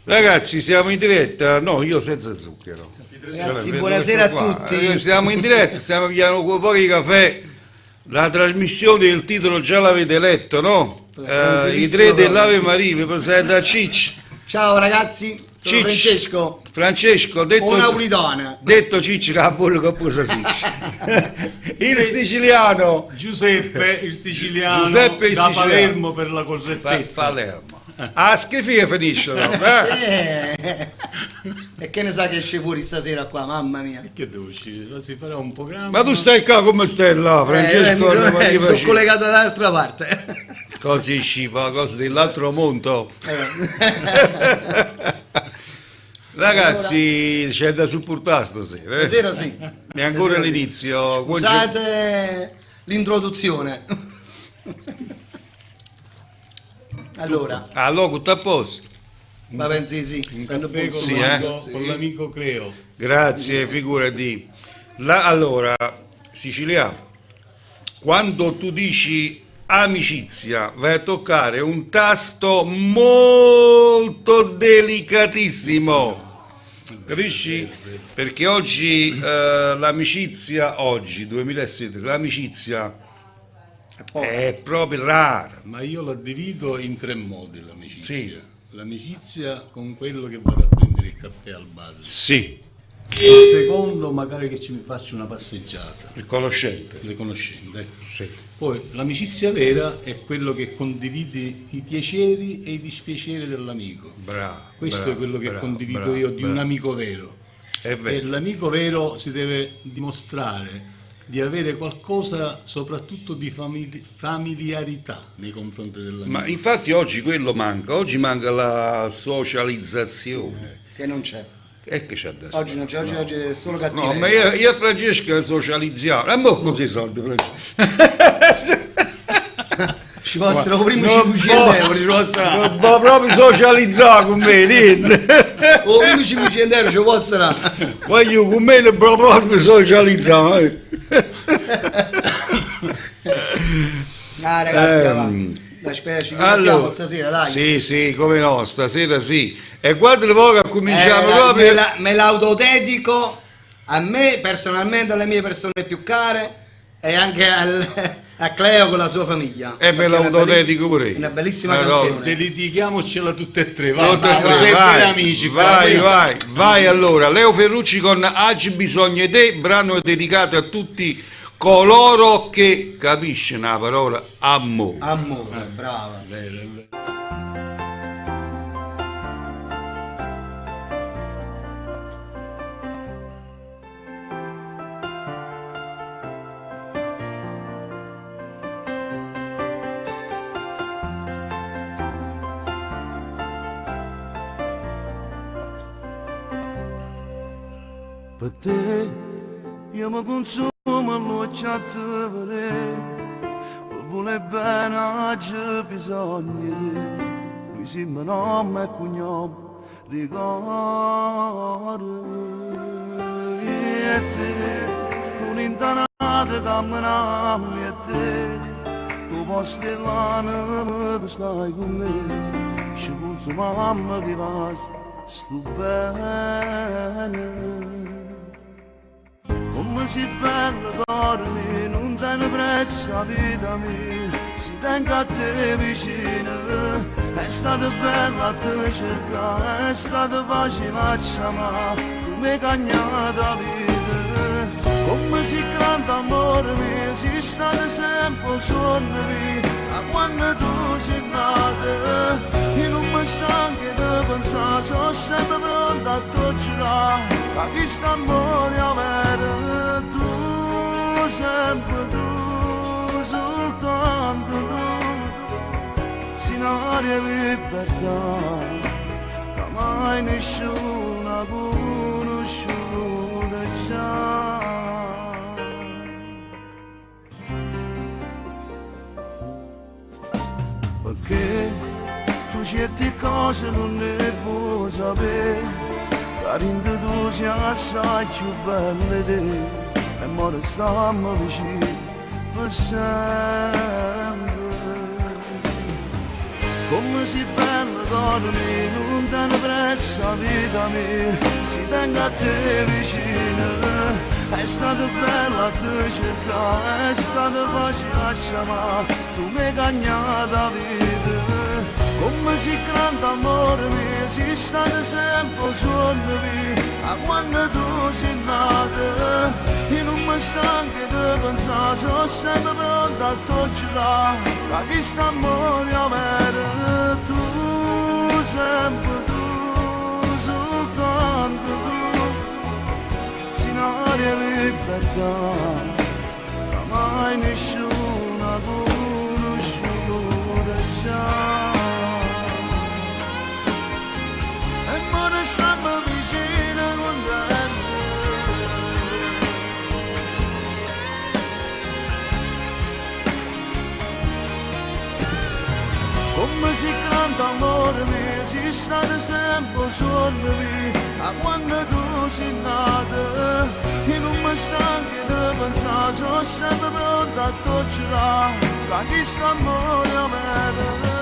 Ragazzi, siamo in diretta? No, io senza zucchero. Ragazzi, Cioè, buonasera a questo qua. tutti. Siamo in diretta, stiamo pigliando con pochi caffè. La trasmissione, il titolo già l'avete letto, no? I tre dell'Ave Maria, vi presenta Cicci. Ciao ragazzi, sono Cicci. Francesco. Detto Un napolitano. Detto Cicci, la bolla che pusa Cicci. Il siciliano. Giuseppe, il siciliano, Giuseppe, il da siciliano. Palermo per la correttezza. Palermo. A schifia finisce, no? E che ne sa che esce fuori stasera qua, mamma mia. Che devo uscire? Si farà un programma. Ma tu stai qua come stai là, Francesco? Mi sono collegato dall'altra parte. Così scipa, cose dell'altro mondo. Ragazzi, c'è da supportare stasera. Stasera sì. È ancora l'inizio. Scusate l'introduzione. Allora, tutto a posto. ma pensi sì, Un stanno caffè buoni. con l'amico Creo. Grazie, figurati. Allora, siciliano, quando tu dici amicizia, vai a toccare un tasto molto delicatissimo. Capisci? Perché oggi l'amicizia, oggi 2007, l'amicizia è proprio rara. Ma io la divido in tre modi l'amicizia. Sì. L'amicizia con quello che vado a prendere il caffè al bar. Sì, Il secondo magari che mi faccio una passeggiata. il conoscente. Le conoscente. Ecco. Sì. Poi l'amicizia vera è quello che condividi i piaceri e i dispiaceri dell'amico. Bravo. Questo bravo, è quello che bravo, condivido bravo, io di un bravo. amico vero. È E vero. l'amico vero si deve dimostrare di avere qualcosa soprattutto di familiarità nei confronti dell'amico. Ma infatti oggi quello manca, oggi manca la socializzazione. Che non c'è. E che c'è da Oggi non c'è, oggi è solo cattiveria. No, ma io e Francesco socializziamo. A mo' così soldi, Francesco. Ci possono prima Non 500 euro, ci possono. Non può proprio socializzare con me, niente. O prima 500 euro ci possono. Voglio con me non può proprio socializzare. Ah ragazzi, va. Dai, spera, ci divertiamo stasera, dai. Sì, come no, stasera sì. E guarda un po' che cominciamo Dai, proprio. me l'autotetico a me personalmente, alle mie persone più care e anche a Cleo con la sua famiglia. E me Perché è una l'autotetico pure io. Una bellissima No, canzone. Dedichiamocela tutte e tre, Tutte e tre, tre vai, amici. vai allora. Leo Ferrucci con Oggi bisogna di te, brano dedicato a tutti coloro che capiscono la parola amore. Amore, brava. Per te io mi consumo l'occhiato per per voler bene oggi bisogna di te. Mi sembra nome e cognome ricordo e te un'intanata camminammo e te tu posti l'anima che stai con me ci penso mamma che vas sto bene. Come si bella dormi, non tiene prezzo la vita mia, si tengo a te vicino, è stata bella a te cercare, è stata facile a chiamare, tu mi hai cagnato la vita. Come si canta amore mio, si state sempre sogno mio, ma quando tu sei nata, io non mi stanco di pensare, sono sempre pronta a te giurare, ma chi sta amore avere, tu, sempre tu, soltanto tu, sinaria e libertà, che mai nessuno ha conosciuto già. Perché tu certe cose non ne puoi sapere, carino tu sei assai più bella di te, e ora stiamo vicini per sempre. come si bella dormi, non te ne prezzo la vita mia, si tenga a te vicino. È stato bello a te cercare, è stato facile a chiamare, tu mi hai cagnato la vita. Come si canta amore mio, si stato sempre solo mio, a quando tu sei nata. E non mi stanco di pensare, sono sempre pronto a toccare, ma chi sta amore amore, tu sempre tu, soltanto tu, sinaria libertà, ma mai nessuno ha conosciuto già. Come si canta amore mio, si state sempre solo mio, a quando tu sei nata. E non mi stanchi di pensare, sono sempre pronto a toccare, da chi sta amore a me.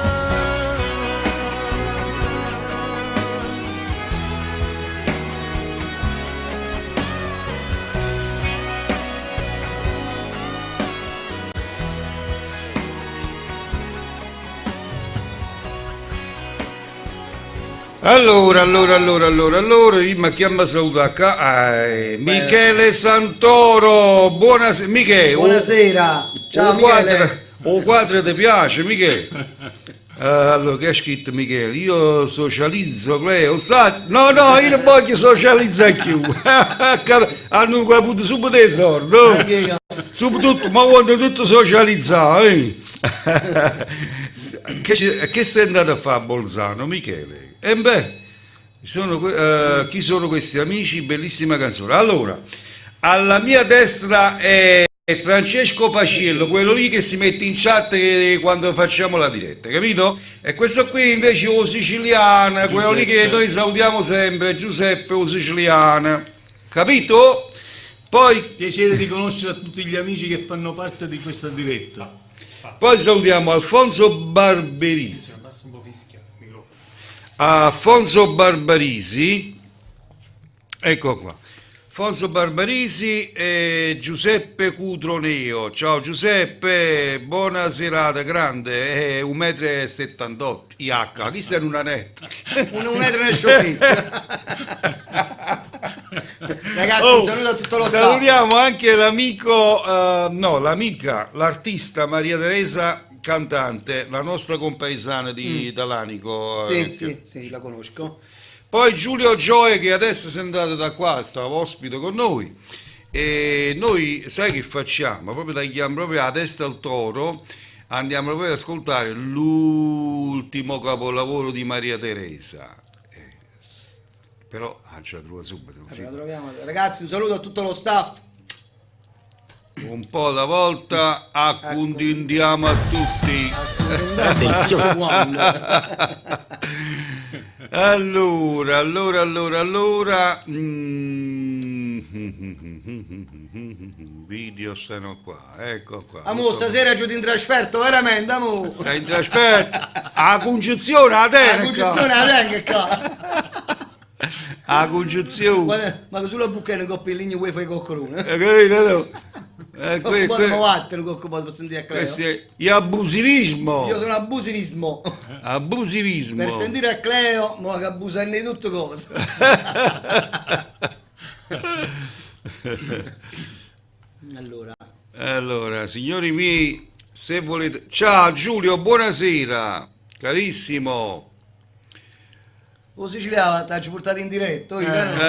Allora, io mi chiamo a salutare Michele Santoro, buonasera, Michele. Buonasera, ciao Michele. O quadro ti piace, Michele? Allora, che ha scritto Michele? Io socializzo, Cleo, sa? No, io non voglio socializzare più. Hanno capito subito i soldi, no? Subito, ma quando tutto socializzare, che sei andato a fare a Bolzano, Michele? E beh, chi sono questi amici? Bellissima canzone. Allora, alla mia destra è Francesco Paciello, quello lì che si mette in chat quando facciamo la diretta, capito? E questo qui invece è o siciliano, quello lì che noi salutiamo sempre, Giuseppe o siciliano, capito? Poi Piacere di conoscere a tutti gli amici che fanno parte di questa diretta. Poi salutiamo Alfonso Barberisi. Alfonso Barbarisi, ecco qua, Alfonso Barbarisi e Giuseppe Cutroneo. Ciao Giuseppe, buona serata, grande, 1,78 m, IH, chi sta in una netta? 1 metro nel sciocchezza. Ragazzi, un saluto a tutto lo staff. Salutiamo anche l'amico, l'amica, l'artista Maria Teresa, cantante, la nostra compaesana di Dalanico. Sì, la conosco. Poi Giulio Gioia, che adesso è andato da qua, stava ospite con noi, e noi sai che facciamo? Proprio tagliamo proprio a testa al toro, andiamo proprio ad ascoltare l'ultimo capolavoro di Maria Teresa. Però ce la trova subito. Sì. La troviamo. Ragazzi, un saluto a tutto lo staff. Un po' alla volta accontendiamo a tutti. Allora. Video stanno qua, ecco qua. Amo, stasera giù in trasferto, veramente, amo. Stai in trasferto. A congiunzione a te. La congiunzione la tengo qua. A congiunzione. Ma sulla bucca ne coppellini vuoi fare coccolone? Capito? Potremmo battere per sentire a Cleo. Questo è abusivismo. Io sono abusivismo. Abusivismo. Per sentire a Cleo, ma che abusa di tutte cose. Allora, signori miei, se volete... Ciao Giulio, buonasera, carissimo. O siciliano ti ha portato in diretto? Ma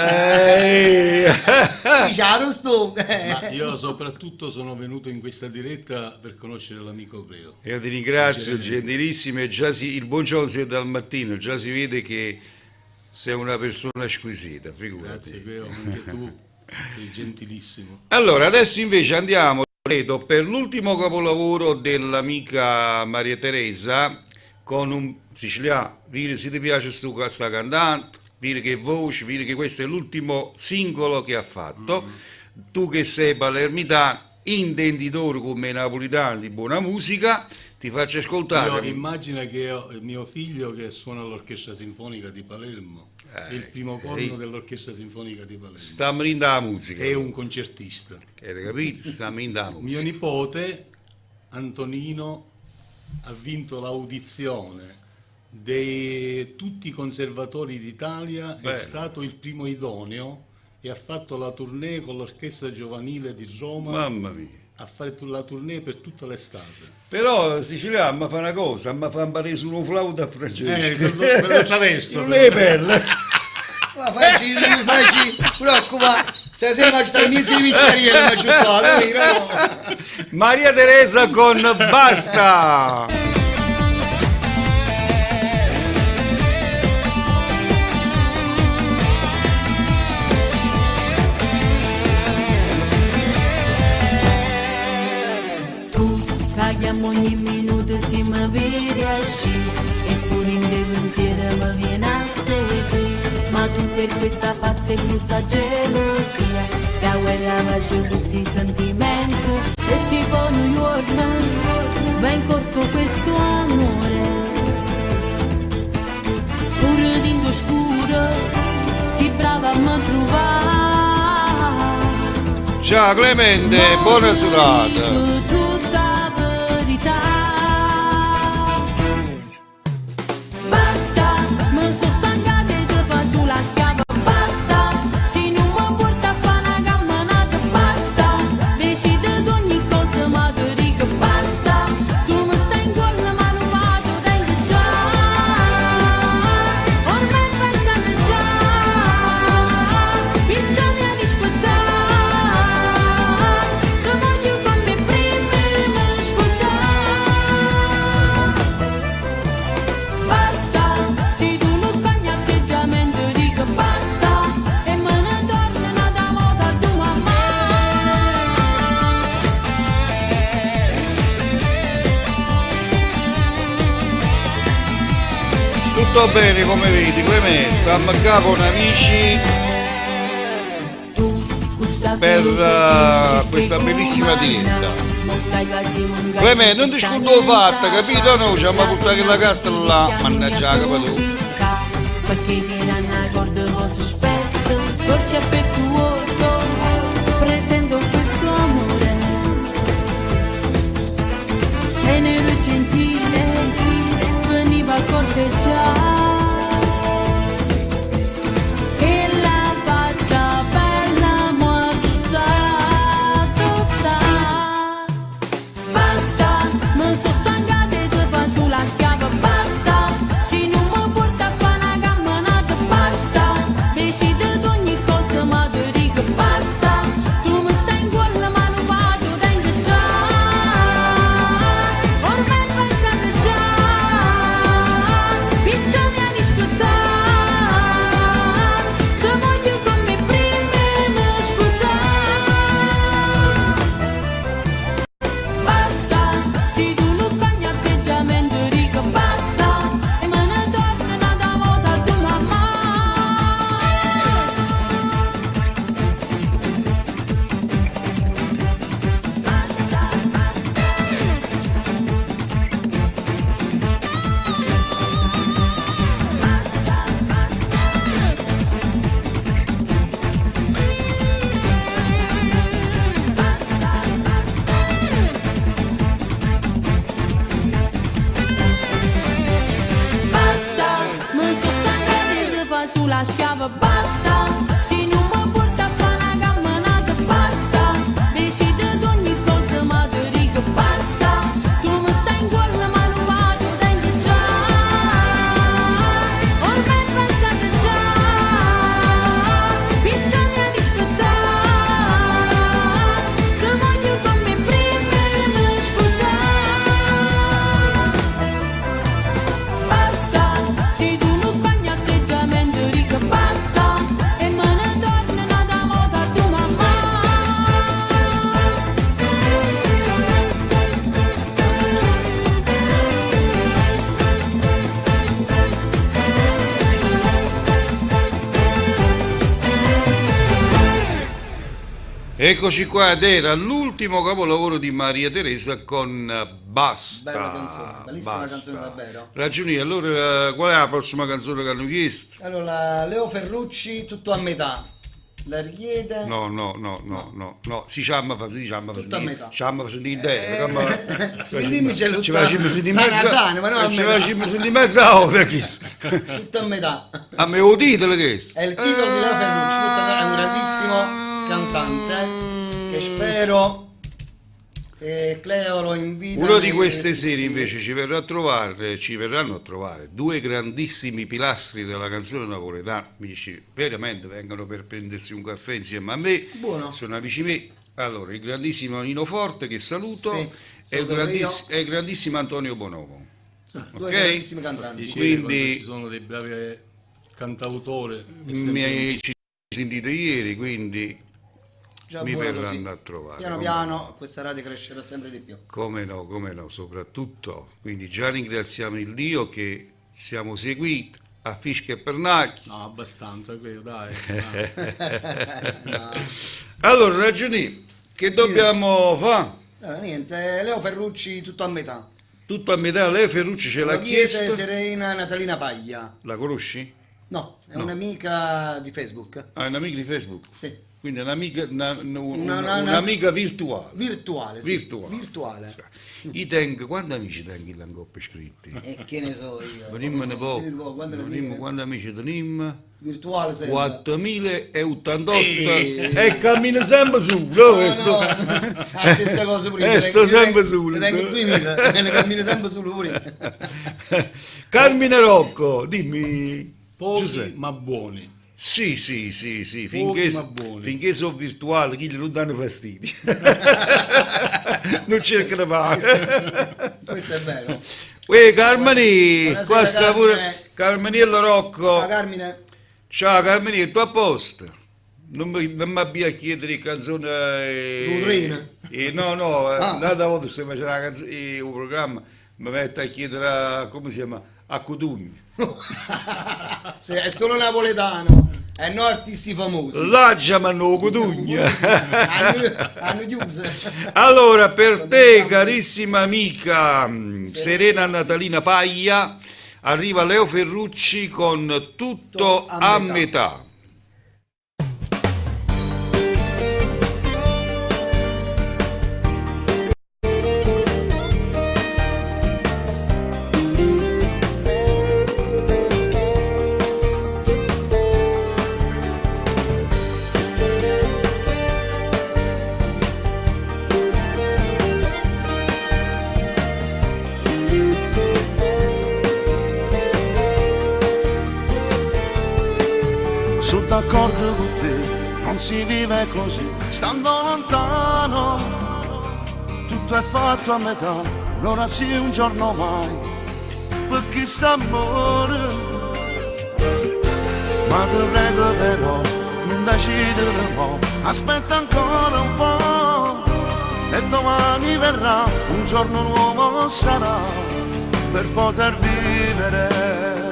io soprattutto sono venuto in questa diretta per conoscere l'amico Cleo. Io ti ringrazio, gentilissimo, e già il buongiorno si vede dal mattino, già si vede che sei una persona squisita, figurati. Grazie Cleo, anche tu sei gentilissimo. Allora, adesso invece andiamo, credo, per l'ultimo capolavoro dell'amica Maria Teresa, con un siciliano, dire se ti piace questa cantante, dire che voce, dire che questo è l'ultimo singolo che ha fatto, tu che sei palermitano, intenditori come i napolitani di buona musica, ti faccio ascoltare. Io immagino che mio figlio che suona all'Orchestra Sinfonica di Palermo, è il primo corno dell'Orchestra Sinfonica di Palermo. Sta morendo la musica. È un concertista. Hai capito? Sta morendo la Mio musica. nipote Antonino ha vinto l'audizione di tutti i conservatori d'Italia, Beh. è stato il primo idoneo e ha fatto la tournée con l'Orchestra Giovanile di Roma, Mamma mia. ha fatto la tournée per tutta l'estate. Però siciliano mi fa una cosa, mi fa imparare su uno flauto a Francesco. Quello traverso. Non è bella. Ma non mi facci preoccupare, se sembra che stai inizi di pizzeria, mi faccio Maria Teresa con Basta. Tu paghiamo ogni minuto se mi vedi asci, eppure in dei pensieri mi viene a seguire, ma tu per questa pazza e brutta gelosia, che a guerra faccio questi sentimenti, e si può New York, va in corto questo amore, pure d'indo scuro, si brava a mi trovare. Ciao Clemente, buona serata. Tutta verità. Basta, mi sono stancata di fare sulla schiava. Basta, se non mi porta a fare una camminata. Basta, decide di ogni cosa ma ti dico basta. Tu mi stai in cuore ma non vado dentro già. Ormai pensate già, piccia mi ha rispettato. Tutto bene come vedi Clemente, stiamo qua con amici per questa bellissima diretta. Clemente, non ti scordo fatta, capito? No, ci abbiamo buttato la carta là, mannaggia la capa tu. Perché viene una corda vostro spezzo, dolce affettuoso, pretendo questo amore. Tenero e gentile, veniva a corteggiare. E la faccia bella, mo' tu sta. Basta, mi sono stancata di fare sulla schiava. Basta, se non mi porta a fare una camminata. Basta, decide di ogni cosa ma ti dico basta. Tu mi stai in cuore ma non vado dentro già. Ormai pensate già, piccia mi ha rispettato. Ti voglio come prima e mi sposare. Basta, se tu non cambi atteggiamento dico basta. E me ne torno un'altra volta a tua mamma. Basta, basta. Basta, basta, mi sono stancata di fare sulla schiava. Basta, se non mi porta a fare una camminata. Basta, decide di ogni cosa ma ti dico basta. Tu mi stai in cuore ma non vado dentro già. Ormai pensate già, piccia mi ha rispettato. Ti voglio come prima e mi sposare. Basta, se tu non cambi atteggiamento dico basta. E me ne torno un'altra volta a tua mamma. Eccoci qua ed era l'ultimo capolavoro di Maria Teresa con Basta. Bella canzone, bellissima Basta. canzone davvero. Ragioni, allora qual è la prossima canzone che hanno chiesto? Allora, Leo Ferrucci, tutto a metà. La richiede? No, si chiama Tutto a sentire, metà. chiama sentire Sì, dimmi c'è ci facciamo sentire sana, ma non a ci metà. facciamo sentire mezza ora chi Tutto a metà. a me o titolo che È il titolo di Leo Ferrucci, tutto a metà. È un grandissimo cantante che spero che Cleo lo invita. Una di queste sere invece ci verranno a trovare due grandissimi pilastri della canzone napoletana, amici, veramente vengono per prendersi un caffè insieme a me, Buono. sono amici miei. Allora, il grandissimo Nino Forte che saluto Sì, e il saluto io. e il grandissimo Antonio Bonomo. Due ok? grandissimi cantanti. Dicevo, Quindi- quando ci sono dei bravi cantautori è Mi sempre hai sentito ieri, quindi Già mi buono verranno così. a trovare. Piano come piano no. questa radio crescerà sempre di più. Come no, soprattutto. Quindi già ringraziamo il Dio che siamo seguiti a Fischi e Pernacchi. No, abbastanza, quello, dai. No. Allora, ragioni, che dobbiamo fare? Allora, niente, Leo Ferrucci tutto a metà. Tutto a metà, lei Ferrucci ce l'ha La chiede chiesto. Serena Natalina Paglia. La conosci? No, è No. un'amica di Facebook. Ah, è un'amica di Facebook. Sì. Quindi è un'amica, Una- un'amica virtuale. Virtuale, sì. Virtuale. Virtuale. I tengo, quanti amici tengo in Langoppe iscritti? E che ne so io. Venimmene poco. Dimmi poco, quando lo Veniamo, dico? quanti amici teniamo? Virtuale sempre. 4088 Ehi. e cammina sempre su, no? No, Questo? no. La stessa cosa pure io. Sto sempre su. Ne tengo 2000 e ne cammino sempre solo pure. Carmine Rocco, dimmi. Pochi Giuseppe. ma buoni. Sì, Pochi ma buoni. finché sono virtuali, chi non danno fastidio. Non cercano fare. Questo è vero. Uè, Carmini, Buonasera, qua sta Carmine. pure Carminiello Rocco. Ciao Carmine. Ciao Carmine, tu a posto? Non mi abbia a chiedere canzone. Lutrina. No, Ah. l'altra volta se faceva la canzone, un programma, mi mette a chiedere come si chiama? A Codugno. Sì, è solo napoletano. E non artisti famosi. Là chiamano Codugno. Hanno chiuso. Allora, per te, carissima amica Serena Natalina Paglia, arriva Leo Ferrucci con Tutto a metà. Sono d'accordo con te, non si vive così, stando lontano, tutto è fatto a metà, allora sì un giorno mai, perché sta amore, ma ti prego però, non decidere mo', aspetta ancora un po', e domani verrà, un giorno nuovo sarà, per poter vivere.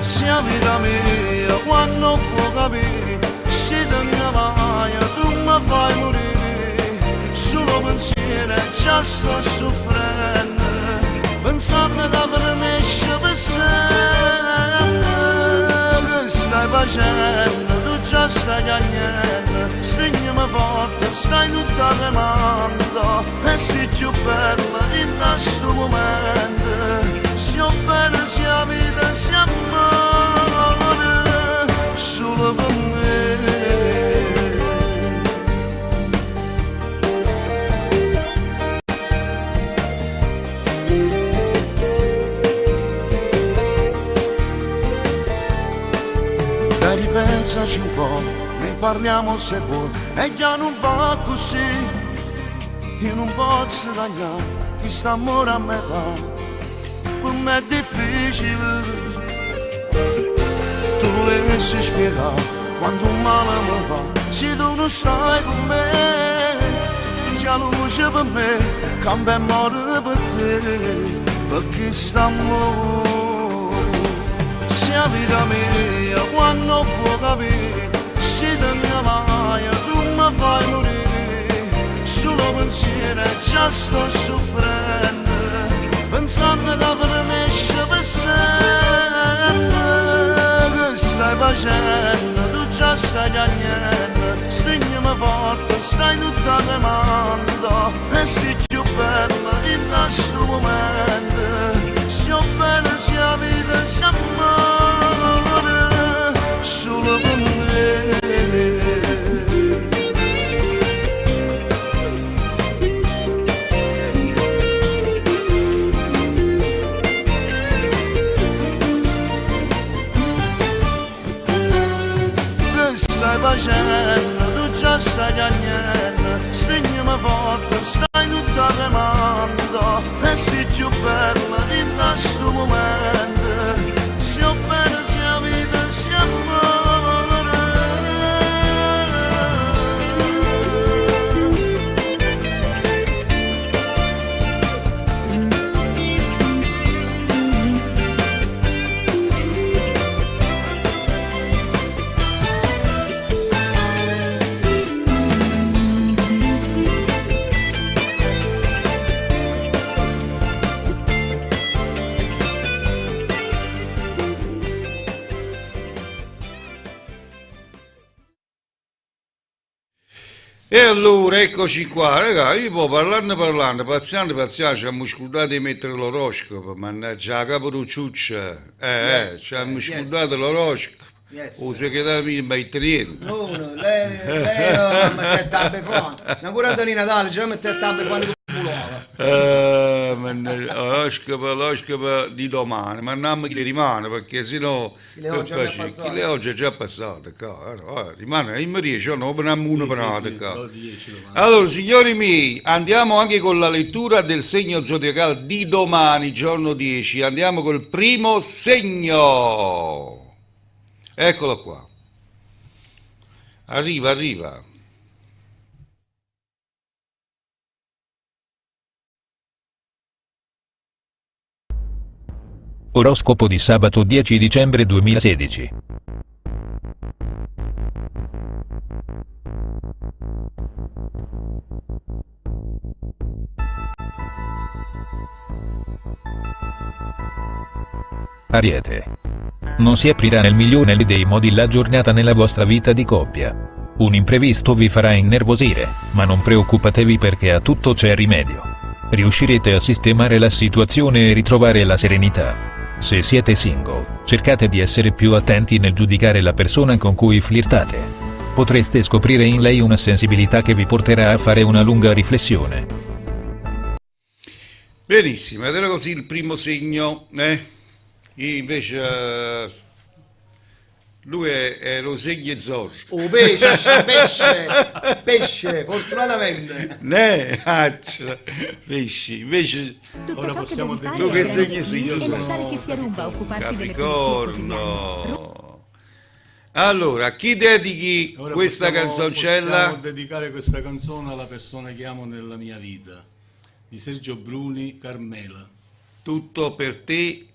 Sia vita mia, quando può capire, se te ne vai, tu mi fai morire, solo pensiero già sto soffrendo, pensando che per me c'è per sempre, che stai facendo, tu già stai cagnendo, stringimi forte, stai tutta tremando, e sei più bella in questo momento. Sia bene, sia vita, sia amore, solo per me. Dai, ripensaci un po', ne parliamo se vuoi, e già non va così, io non posso tagliare, chi sta amore a metà. Per me è difficile, tu volessi spiegare quando un male mi fa, se tu non stai con me, c'è luce per me, cambia e muore per te, perché stiamo, sia vita mia, quando può capire, se te ne vai, tu mi fai morire, solo pensiero già sto soffrendo, pensando che per me c'è per sempre. Che stai facendo, tu già stai piangendo, stringimi forte, stai tutta tremando, e sei più bella in questo momento, sia bella sia vita sia amore, solo per me. Stai facendo, tu già stai piangendo, stringimi forte, stai tutta tremando, e sei più bella in questo momento, sia bella sia vita sia amore. E allora eccoci qua, ragazzi, io poi parlando, paziando, ci hanno scordato di mettere l'oroscopo, mannaggia la caporucciuccia, ci hanno scordato l'oroscopo, Yes. o segretario mi italiano. No, lei non mette tabbe fuori. Una cura di Natale, già mette tabbe fuori con pulova. L'oroscopo di domani, ma non che rimane, perché sennò Chi le oggi è passato. chi le oggi è già passato, rimane, in Maria, no, apriamo una parata, Allora, signori miei, andiamo anche con la lettura del segno zodiacale di domani, giorno 10. Andiamo col primo segno. Eccolo qua. Arriva. Oroscopo di sabato 10 dicembre 2016. Ariete. Non si aprirà nel migliore dei modi la giornata nella vostra vita di coppia. Un imprevisto vi farà innervosire, ma non preoccupatevi perché a tutto c'è rimedio. Riuscirete a sistemare la situazione e ritrovare la serenità. Se siete single, cercate di essere più attenti nel giudicare la persona con cui flirtate. Potreste scoprire in lei una sensibilità che vi porterà a fare una lunga riflessione. Benissimo, ed era così il primo segno, Io invece, lui è lo segno Zorro. Oh, pesce, fortunatamente. Pesci, invece Tutto Ora ciò che possiamo devi fare Tu che è segno prendere sei? Io e sono lasciare che sia Rumba a occuparsi delle pulizie quotidiane. Capricorno. Allora, a chi dedichi Ora questa possiamo canzoncella? dedicare questa canzone alla persona che amo nella mia vita, di Sergio Bruni, Carmela. Tutto per te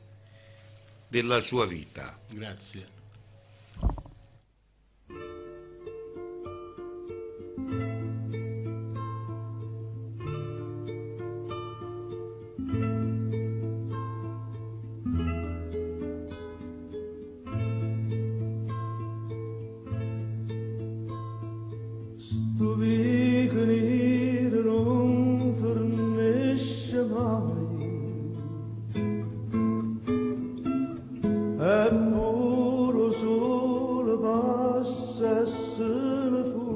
della sua vita. Grazie. Sto vicino non fornisce mai, è puro sole passa e se ne fu,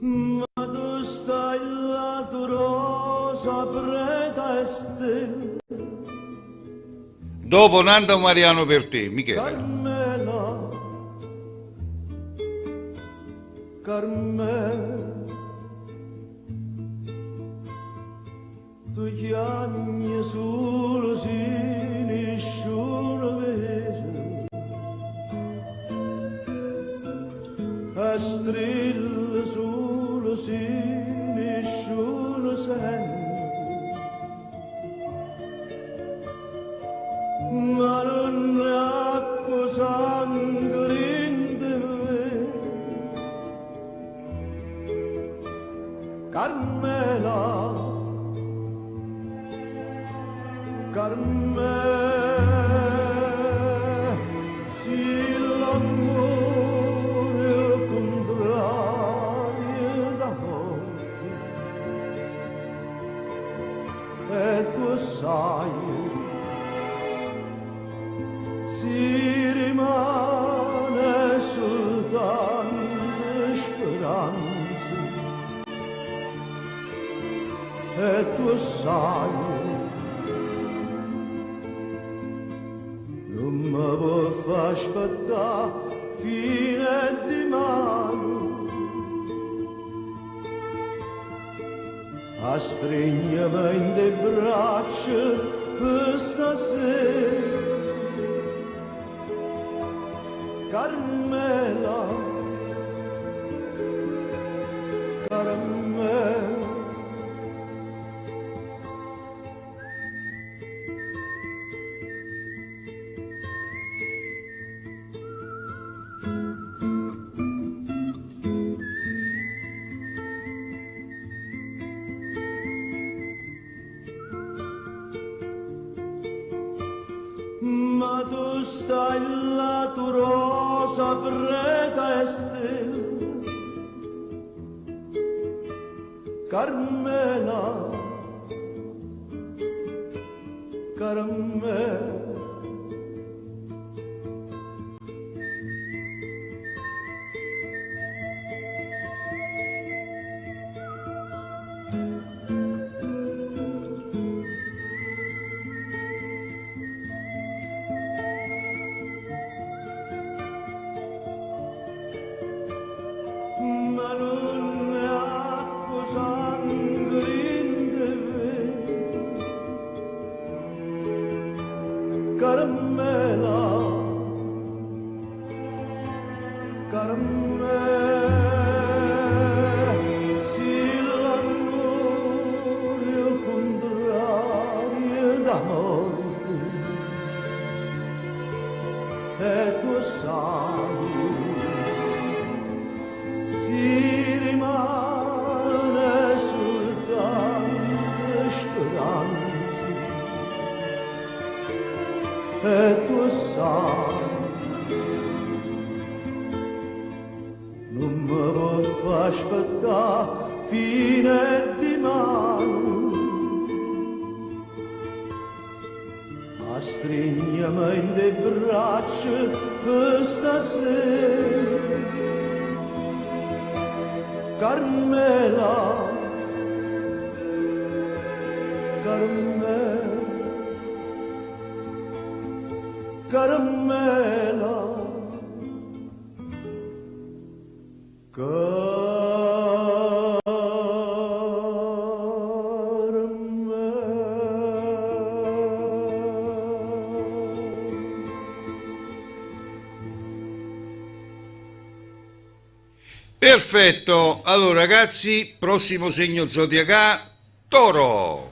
ma tu stai là, tu rosa preta e stella, Dopo Nando Mariano per te, Michele. Carmela, tu chiami solo se nessuno vede, a strilla solo se nessuno sente, ma non è acqua sangue in te me. Carmela, Carmela, si l'amore è contrario d'amore, e tu sai, si rimane soltanto speranza, e tu sai, non mi vuoi far aspettare fine di mano, a stringermi in le braccia per stasera. Carmela, Carmela, ma tu stai là, tu rosa preta e stella, Carmela, Carmela. Ma non è acqua sangue in te, Carmela, Carmela, si l'amore è contrario d'amore, e tu sai, si rimane soltanto speranza, e tu sai, non mi vuoi far aspettare fine di mano, a stringermi in le braccia per stasera. Carmela, Carmela, Carmela, Perfetto, allora ragazzi, prossimo segno zodiacale, Toro.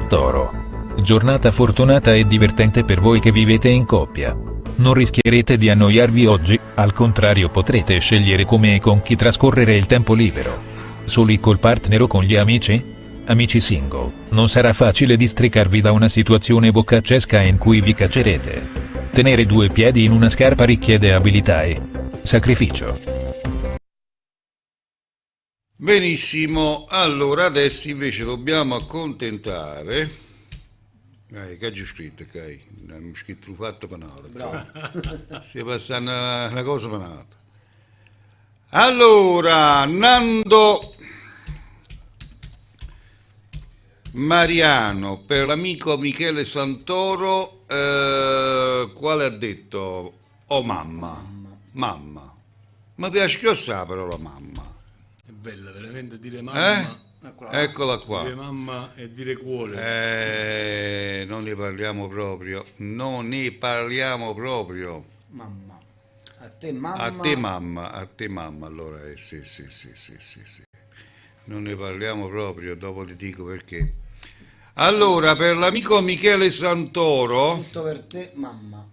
Toro. Giornata fortunata e divertente per voi che vivete in coppia. Non rischierete di annoiarvi oggi, al contrario potrete scegliere come e con chi trascorrere il tempo libero. Soli col partner o con gli amici? Amici single, non sarà facile districarvi da una situazione boccaccesca in cui vi caccerete. Tenere due piedi in una scarpa richiede abilità e sacrificio. Benissimo, allora adesso invece dobbiamo accontentare. Che ho scritto, che abbiamo scritto un fatto penale. Bravo. Si passa una cosa penale. Allora, Nando Mariano per l'amico Michele Santoro, quale ha detto? Oh mamma, mamma. Mi piace chiossà però la mamma. È bella veramente dire mamma. Eccola qua. Dire mamma e dire cuore. Non ne parliamo proprio. Non ne parliamo proprio. Mamma. A te mamma. A te mamma, a te mamma. Allora, sì. Non ne parliamo proprio, dopo ti dico perché. Allora, per l'amico Michele Santoro, Tutto per te mamma.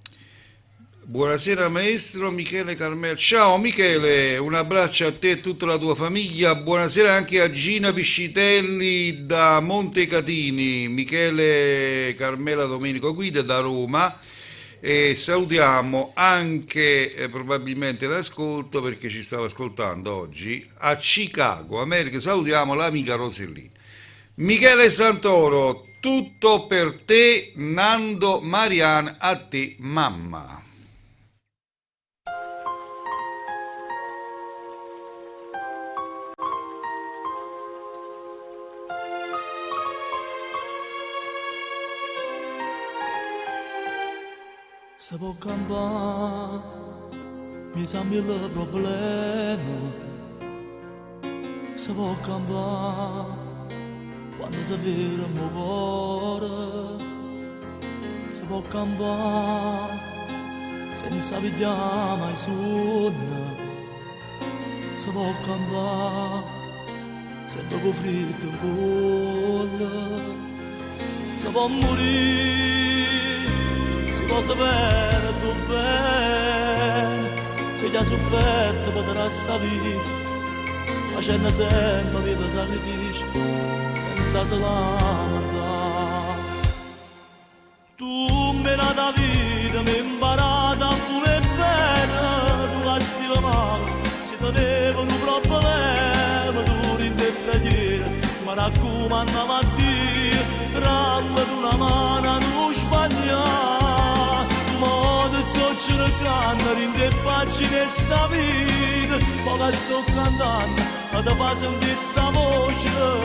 Buonasera maestro Michele Carmel. Ciao Michele, un abbraccio a te e tutta la tua famiglia. Buonasera anche a Gina Piscitelli da Montecatini, Michele Carmela Domenico Guida da Roma. E salutiamo anche probabilmente l'ascolto, perché ci stava ascoltando oggi, a Chicago, America. Salutiamo l'amica Rosellini. Michele Santoro, tutto per te. Nando Marian, a te mamma. Se può campare, mi sa mille problemi. Se può campare, quando si vede il mio cuore. Se può campare, senza pigliare mai sonno. Se può campare, sempre con freddo in cuore. Se può morire, può sapere tu bene che gli ha sofferto per sta vita, facendo sempre vita sacrifici senza se lamentare. Tu me la da vita mi hai imparato a pure bene, tu la stiva male, si teneva un problema, tu in te preghiera, ma raccomandava a Dio, randa una mano non sbagliare. Sto cercando in te pagine sta vita, poi sto cantando, ma da fa sentire sta voce, io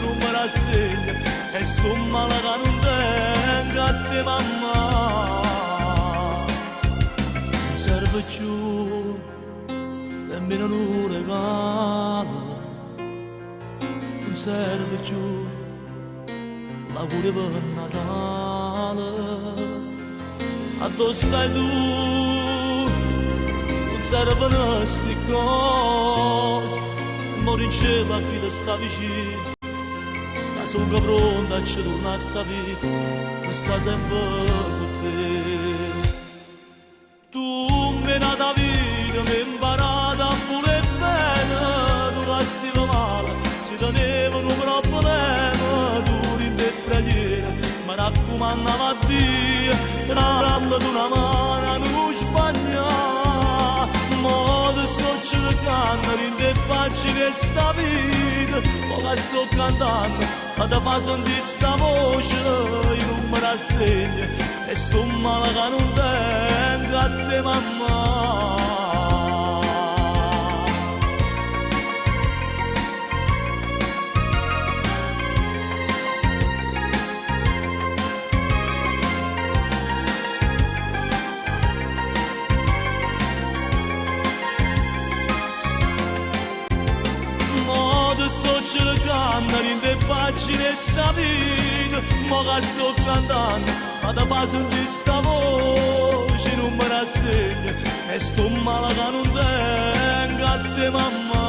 non me la sento, e sto male che non tengo a te mamma. Non serve più, nemmeno un regalo, non serve più, l'augurio per Natale. A dove stai tu? Non servono sti cose, mori in cielo a chi ti sta vicino, da sono pronta a ci tornare a sta vita, che sta sempre con te. Tu mi hai dato vita, mi hai imparato a pure bene, tu la stiva male, si teneva un problema, tu in te preghiera, ma raccomandava a Dio, randa una mano non sbagliare. Mo ti sto cercando in te pagine sta vita, poi sto cantando, ma da fa sentire sta voce, io non me la segno, e sto male che non tengo a te mamma. Sto cercando in te pagine sta vita, mo che sto cantando, ma da fa sentire sta voce non me la segno, e sto male che non tengo a te mamma.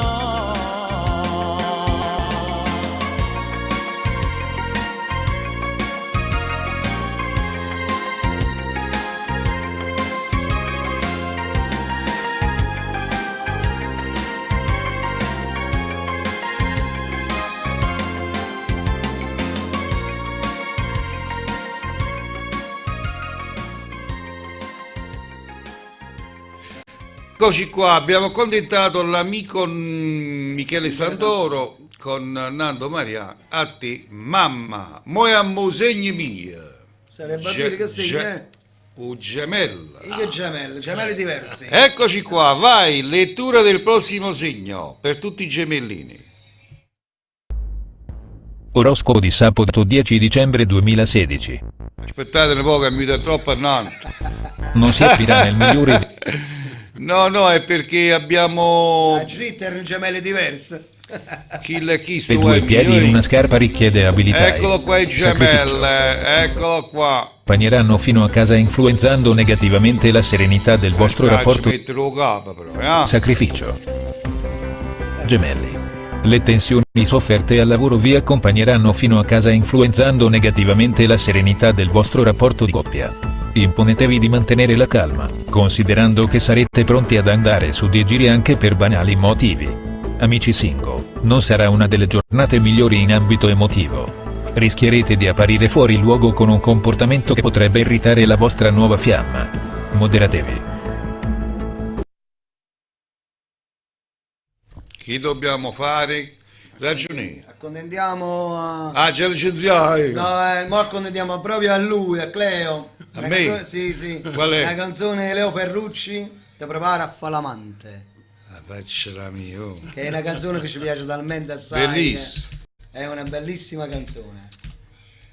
Eccoci qua, abbiamo accontentato l'amico Michele Santoro con Nando Marian, a te mamma, moi a segni mia. Sarebbe a dire che sei un gemella. che gemelli diversi. Eccoci qua, vai, lettura del prossimo segno per tutti i gemellini. Oroscopo di sabato 10 dicembre 2016. Aspettate un po' che mi dà troppo annante. Non si aprirà nel migliore... No, è perché abbiamo A Twitter gemelli diversi. chi e due piedi in una scarpa richiede abilità. Eccolo qua i sacrificio. gemelle, eccolo qua. Accompagneranno fino a casa influenzando negativamente la serenità del vostro rapporto. Mettere lo capo però, Sacrificio. Gemelli. Le tensioni sofferte al lavoro vi accompagneranno fino a casa influenzando negativamente la serenità del vostro rapporto di coppia. Imponetevi di mantenere la calma, considerando che sarete pronti ad andare su dei giri anche per banali motivi. Amici single, non sarà una delle giornate migliori in ambito emotivo. Rischierete di apparire fuori luogo con un comportamento che potrebbe irritare la vostra nuova fiamma. Moderatevi. Che dobbiamo fare? Ragioni. Accontentiamo C'è il licenziato. No, mo accontentiamo proprio a lui, a Cleo. A Una me? canzone- Sì, sì. Qual è? Una canzone di Leo Ferrucci, Ti prepara a fa l'amante. Faccia la mia. Oh. Che è una canzone che ci piace talmente assai. Bellissimo. È una bellissima canzone.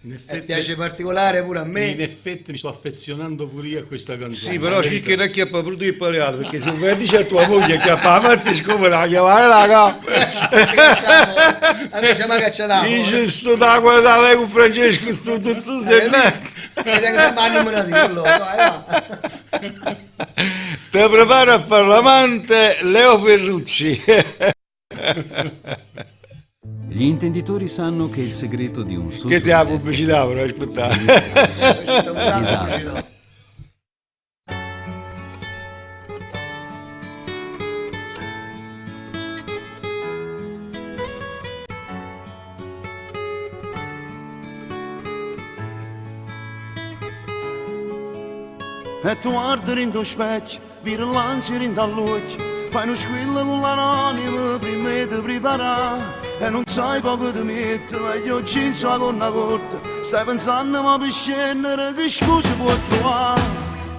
In E effetti, piace particolare pure a in me. effetti mi sto affezionando pure io a questa canzone. Sì, però cerca di chiappare pure tu il paleato, perché se vai dice a tua moglie che a mazzi siccome la chiamare la cappa. A me c'è mai cacciato. Dice sto da guardare con Francesco, sto tutto se me. Vediamo che mani me la dico, vai, va. Ti prepara a fare l'amante Leo Ferrucci. Gli intenditori sanno che il segreto di un Che sia la pubblicità, però aspettate. Esatto. E tu guardi in tuo specchio, vi rilanci in dall'occhio, fai uno squillo con l'anonimo prima di preparare. E non sai poco di mettere, e io cinzo la gonna corta, stai pensando ma per scendere che scuse puoi trovare.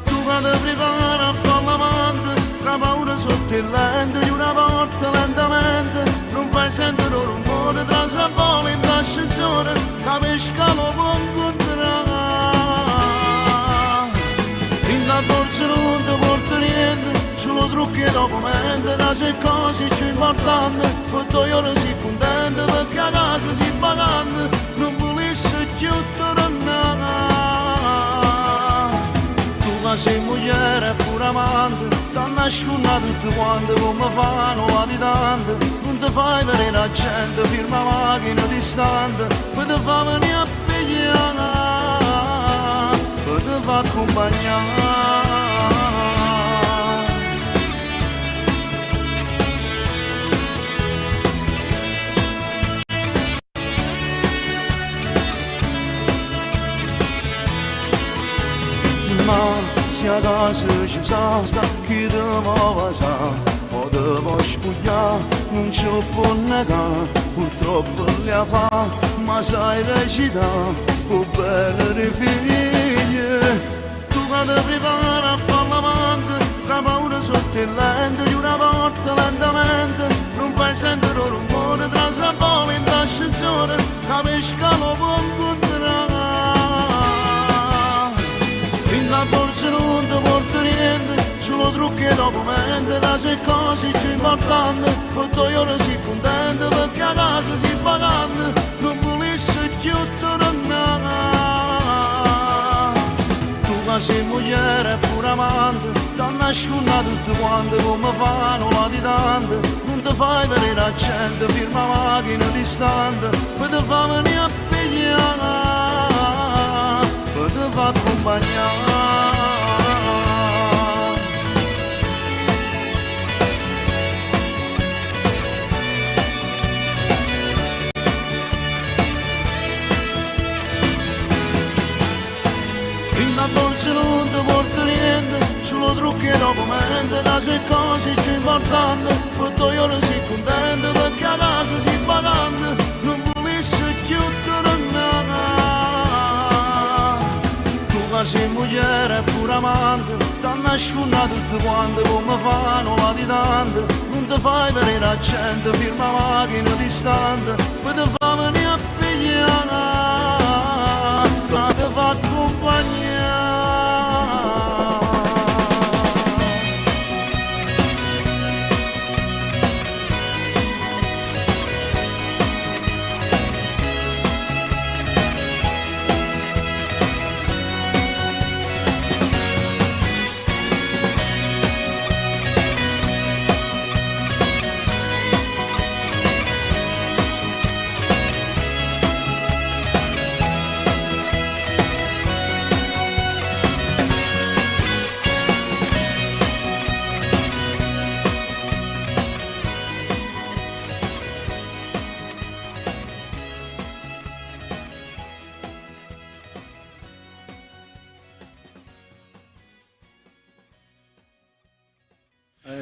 Tu quando prepari a fare l'amante, la paura sotto il lente di una porta lentamente, non fai sentire un rumore tra sapone in l'ascensore, capisci che lo può incontrare. La borsa non ti porta niente, solo trucchi e documenti, da se cose più importanti, poi 2 ore si contente, perché a casa si pagante, non volesse più tornare. Tu che sei moglie e pure amante, ti nasconda tutti quanti come fanno latitanti, non ti fai vedere la gente, firma macchina distante, poi ti fa venire a pigliare. Te va accompagnare. Ma se a casa ci sta chi te muove sa, o te vuoi spogliare, non ci può negare, purtroppo le fa, ma sai recitare, o belle le figlie. Tu quando prepari a fare l'amante, la paura sotto il lente di una porta lentamente, non fai sentire un rumore tra sapone in l'ascensore, capisci che lo può incontrare. In la borsa non ti porta niente, solo trucchi e documenti, da se cose più importanti, poi 2 ore si contente, perché a casa si pagante, non volesse più tornare. Sei moglie e pure amante, ti nasconda tutti quanti come fanno latitanti, non ti fai vedere la gente, firma macchina distante, poi ti fa venire a pigliare, poi ti fa accompagnare. La borsa non ti porta niente, solo trucchi e documenti, da se cose più importanti, poi 2 ore si contente, perché a casa si pagante, non volesse più tornare. Tu che sei moglie e pure amante, ti nasconda tutti quanti come fanno latitanti, non ti fai vedere la gente, firma macchina distante, poi ti fa venire a pigliare, ti fa accompagnare.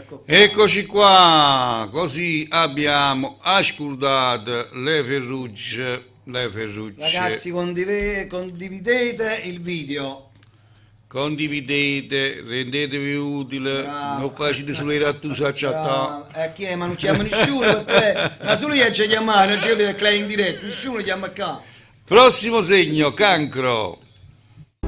Ecco qua. Eccoci qua, così abbiamo ascoltato le Ferrucce. Ragazzi, condividete il video. Condividete, rendetevi utile, Bravo. non facete solo i rattusi a chattare. Chi è? Ma non chiama nessuno perché ma solo io ci chiamare, non ci vede che lei in diretta, nessuno chiama qua. Prossimo segno, cancro.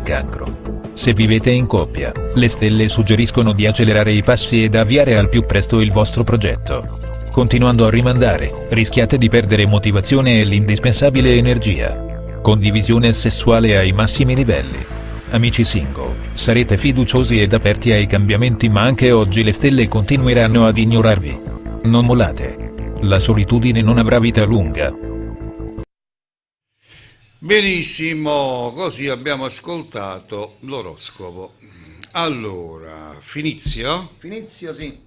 Cancro. Se vivete in coppia, le stelle suggeriscono di accelerare i passi ed avviare al più presto il vostro progetto. Continuando a rimandare, rischiate di perdere motivazione e l'indispensabile energia. Condivisione sessuale ai massimi livelli. Amici single, sarete fiduciosi ed aperti ai cambiamenti, ma anche oggi le stelle continueranno ad ignorarvi. Non mollate. La solitudine non avrà vita lunga. Benissimo, così abbiamo ascoltato l'oroscopo. Allora, Finizio? Finizio, sì.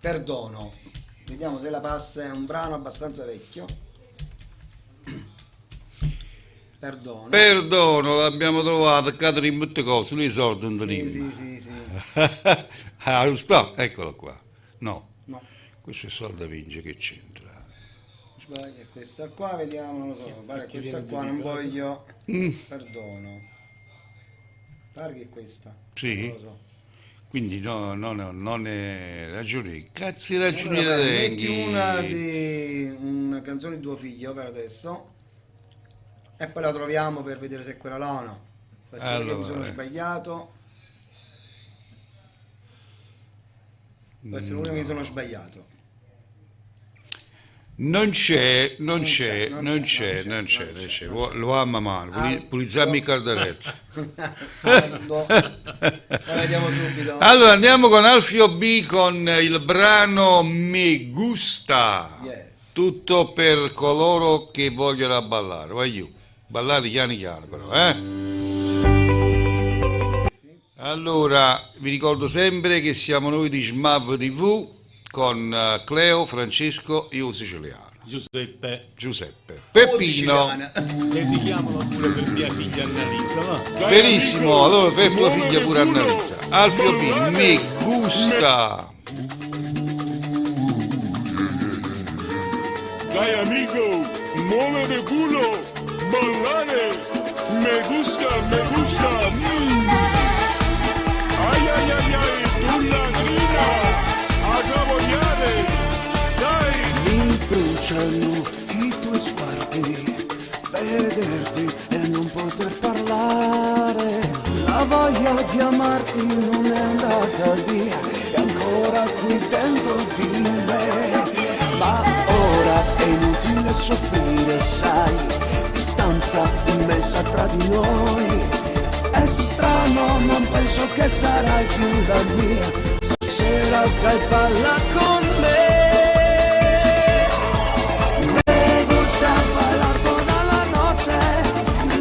Perdono. Vediamo se la passa, è un brano abbastanza vecchio. Perdono, l'abbiamo trovato, cadere in molte cose, lui sordo in Sì. Ah, lo sto, eccolo qua. No, No, questo è Solda Vince, che c'entra? sbaglio, questa qua, vediamo, non lo so, pare che questa qua non voglio. Perdono. Pare che è questa. Sì? Non lo so. Quindi no, non è ragione. Cazzi ragioni Allora, da metti denghi. una canzone di tuo figlio per adesso e poi la troviamo per vedere se è quella là o no. Può essere che mi sono sbagliato. Può essere uno che mi sono sbagliato. Non c'è. Non c'è. Lo ama mano, pulizzarmi il cardaretto. Lo vediamo subito. Allora andiamo con Alfio B con il brano Me Gusta. Yes. Tutto per coloro che vogliono ballare. Vai giù. Ballate chiano però, Allora, vi ricordo sempre che siamo noi di Smav TV con Cleo, Francesco e io siciliano. Giuseppe. Peppino. Dedichiamolo pure per mia figlia Annalisa, va? Benissimo, allora per tua figlia pure Annalisa. Alfio B, Me Gusta. Dai amigo, muovere culo, ballare, me gusta, Ay, tu lagrina, a trabogliare, dai. Mi bruciano i tuoi sguardi, vederti e non poter parlare. La voglia di amarti non è andata via, è ancora qui dentro di me. Ma ora è inutile soffrire, sai, distanza immensa tra di noi. È strano, non penso che sarai più la mia, stasera dai balla con me. Me gusta bailar toda la noche,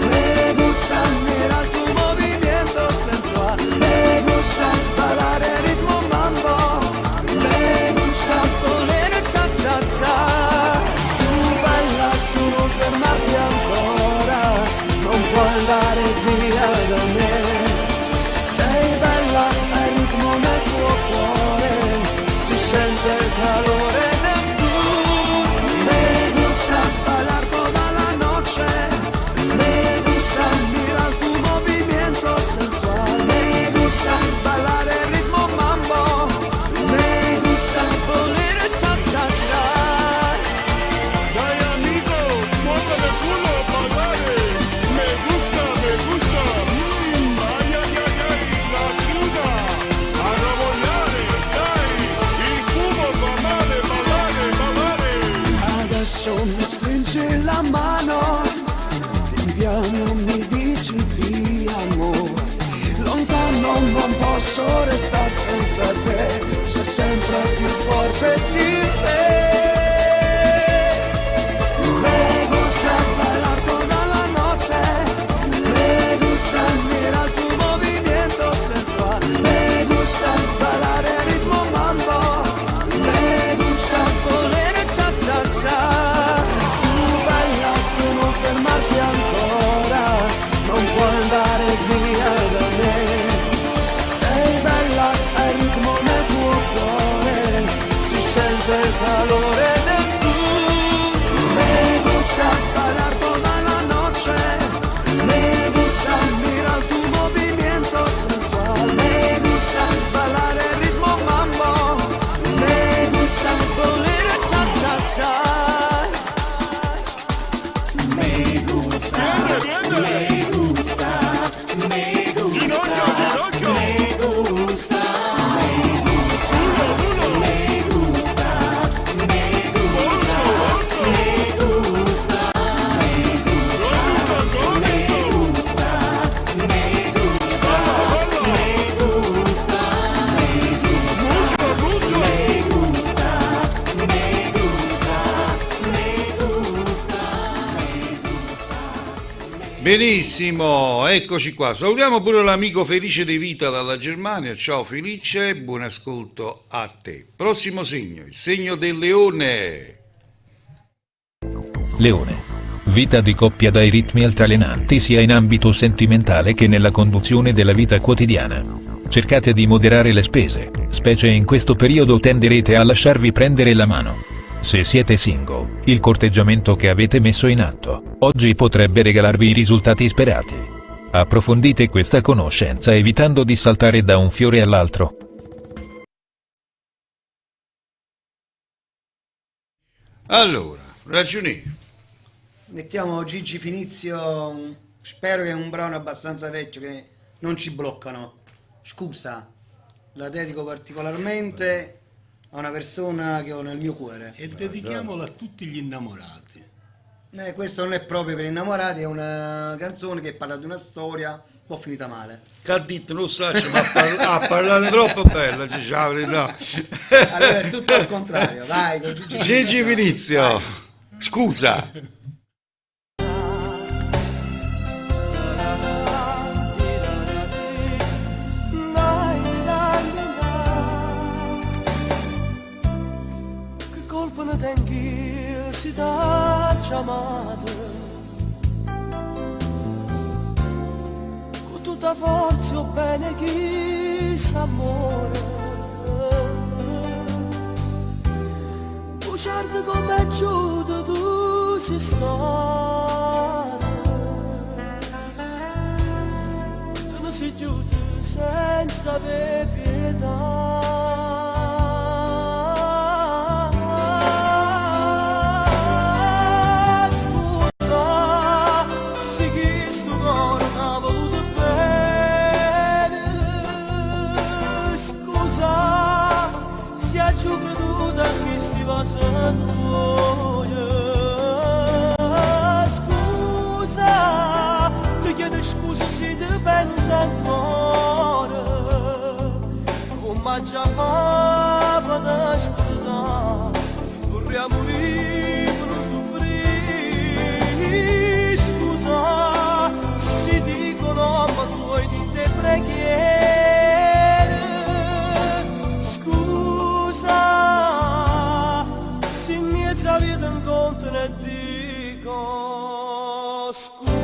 me gusta mirar tu movimiento sensual, me gusta bailar el ritmo mambo, me gusta poner cha cha cha. Su baila, tu non fermarti ancora, non puoi andare via da me. Sei bella, hai ritmo nel tuo cuore, si sente il calore del sud. Me gusta bailar toda la noche, me gusta mirar tu movimiento sensual, me gusta bailar el ritmo mambo, me gusta poner cha cha cha. Dai amigo, muovere culo, ballare, me gusta, ay, la cruda, a trabogliare, dai, il fumo fa male, ballare. Adesso mi stringi la mano, piano mi dici ti amo. Lontano non posso restare senza te, sei sempre più forte di me. Me gusta bailar toda la noche, me gusta mirar tu movimiento sensual, me gusta bailar el ritmo mambo, me gusta poner cha cha cha. Su baila, tu non fermarti ancora, non puoi andare via da me. Sei bella, hai ritmo calore del sur. Me gusta bailar toda la noche, me gusta mirar tu movimiento sensual, me gusta bailar el ritmo mambo, me gusta poner el cha-cha-cha. Me gusta, me gusta, me gusta, me gusta. Benissimo, eccoci qua. Salutiamo pure l'amico Felice De Vita dalla Germania. Ciao Felice, buon ascolto a te. Prossimo segno, il segno del leone. Leone. Vita di coppia dai ritmi altalenanti sia in ambito sentimentale che nella conduzione della vita quotidiana. Cercate di moderare le spese, specie in questo periodo tenderete a lasciarvi prendere la mano. Se siete single, il corteggiamento che avete messo in atto, oggi potrebbe regalarvi i risultati sperati. Approfondite questa conoscenza evitando di saltare da un fiore all'altro. Allora, ragioni. Mettiamo Gigi Finizio, spero che è un brano abbastanza vecchio che non ci bloccano. Scusa, la dedico particolarmente a una persona che ho nel mio cuore. E dedichiamola a tutti gli innamorati. Questo non è proprio per innamorati, è una canzone che parla di una storia un po' finita male. Che ha detto, non so, ma ha parlato troppo bella, diciamo, no. Allora è tutto al contrario, vai con Gigi Finizio, scusa. Ne tengi si t'ha chiamato con tutta forza o bene chi sta amore bugiardo come giudo tu si sta tu non si chiude senza avere pietà. Scusa, ti chiedo scusa se ti penso ancora, come già fa per scordare, vorrei morire per soffrire. Scusa, se dicono ma tu hai di te preghiere. Scusa, se mi vita incontro e dico scusa.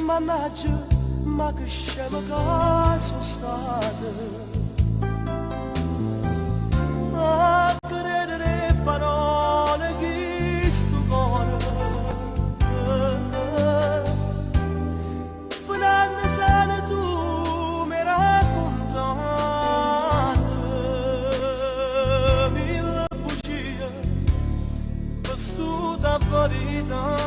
Mannaggia, ma che scema che sono state a credere parole che sto cuore per anni sana tu mi raccontate mille bugie per sta verità.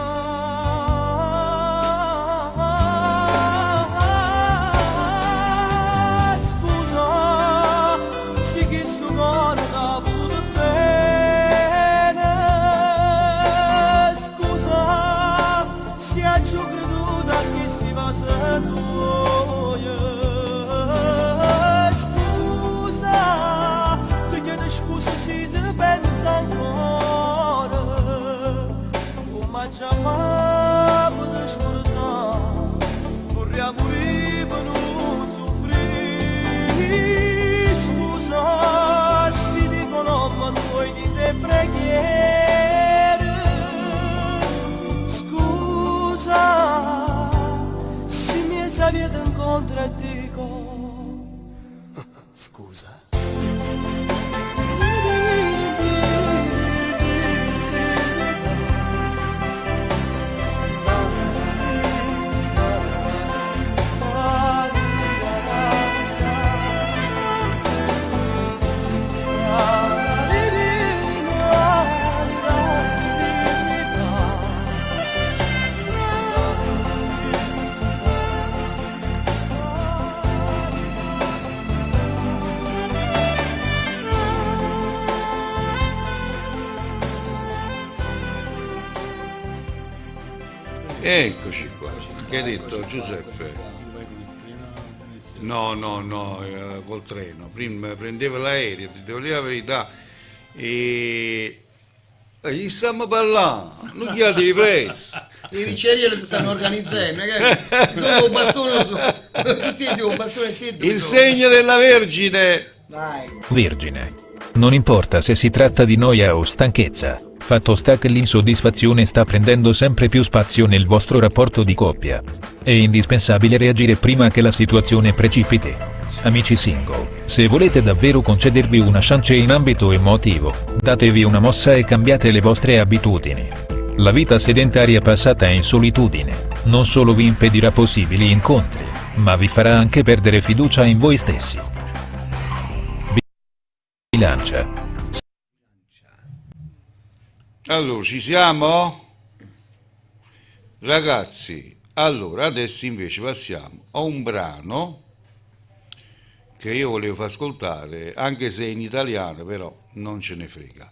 cuore e dico scusa. Eccoci qua. Che hai detto Giuseppe? No, col treno. Prima prendevo l'aereo, ti devo dire la verità. E gli stiamo parlando, non gli devi prezzi. Le vicerie si stanno organizzando, sono un bastone tutti e due, un bastone e te due. Il segno della Vergine. Vai. Vergine. Non importa se si tratta di noia o stanchezza, fatto sta che l'insoddisfazione sta prendendo sempre più spazio nel vostro rapporto di coppia. È indispensabile reagire prima che la situazione precipiti. Amici single, se volete davvero concedervi una chance in ambito emotivo, datevi una mossa e cambiate le vostre abitudini. La vita sedentaria passata in solitudine non solo vi impedirà possibili incontri, ma vi farà anche perdere fiducia in voi stessi. Bilancia. Allora, ci siamo? Ragazzi, allora adesso invece passiamo a un brano che io volevo far ascoltare, anche se è in italiano, però non ce ne frega.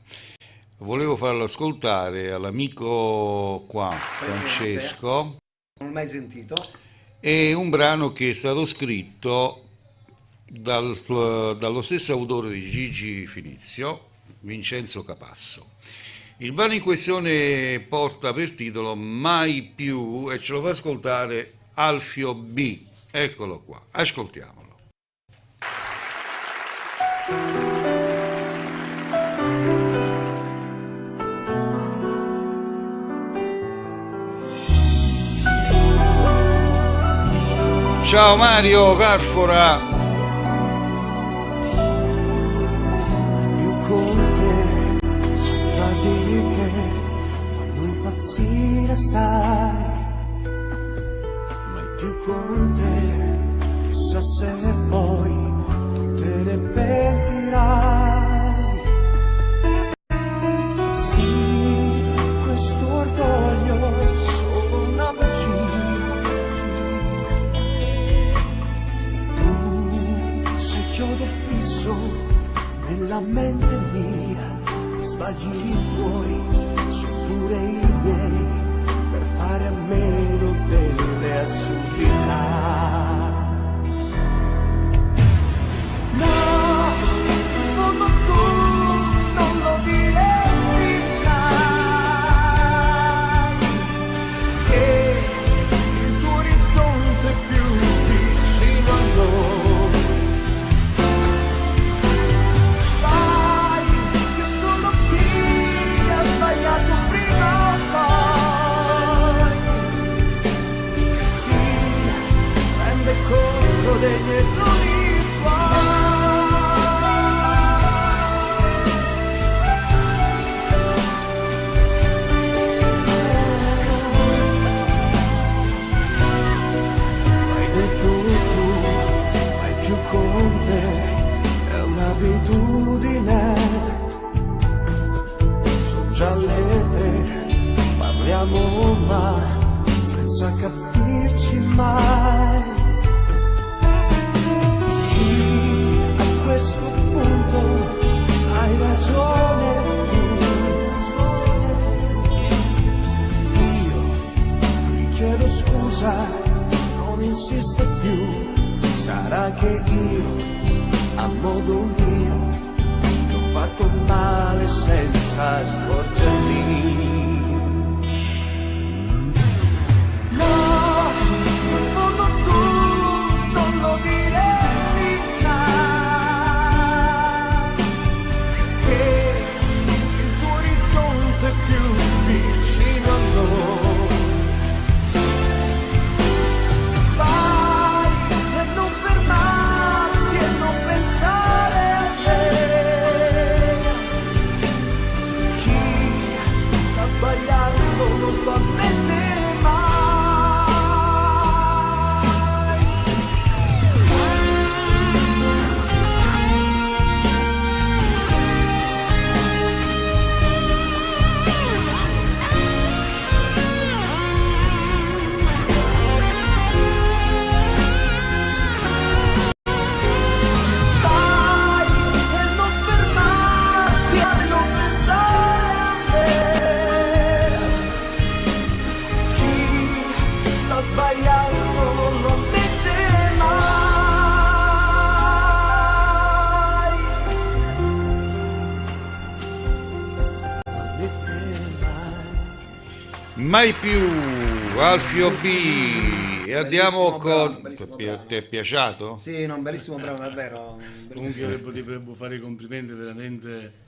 Volevo farlo ascoltare all'amico qua, Francesco. Non l'ho mai sentito. È un brano che è stato scritto dallo stesso autore di Gigi Finizio, Vincenzo Capasso. Il brano in questione porta per titolo Mai più e ce lo fa ascoltare Alfio B. Eccolo qua, ascoltiamolo. Ciao Mario Carfora. Più con te su frasi che fanno impazzire, sai, mai più con te, chissà se poi tu te ne pentirai. Sì, questo orgoglio è solo una bugia. Chiodo fisso nella mente mia, sbagli i tuoi, sono pure i miei, per fare a meno delle assurdità. No, tu non lo dimenticherai, che il tuo orizzonte è più vicino a noi. Dei miei errori hai detto tu, mai più con te, è un'abitudine, sono già le 3, parliamo ma senza capirci mai. A questo punto hai ragione tu. Io ti chiedo scusa, non insisto più, sarà che io, a modo mio, ti ho fatto male senza accorgermi. No, tu non lo dire. Più vicino a noi, vai e non Mai più, Alfio B. E andiamo con... bellissimo Ti brano. è piaciuto? Sì, no, un bellissimo brano, davvero. Comunque ti devo fare i complimenti veramente.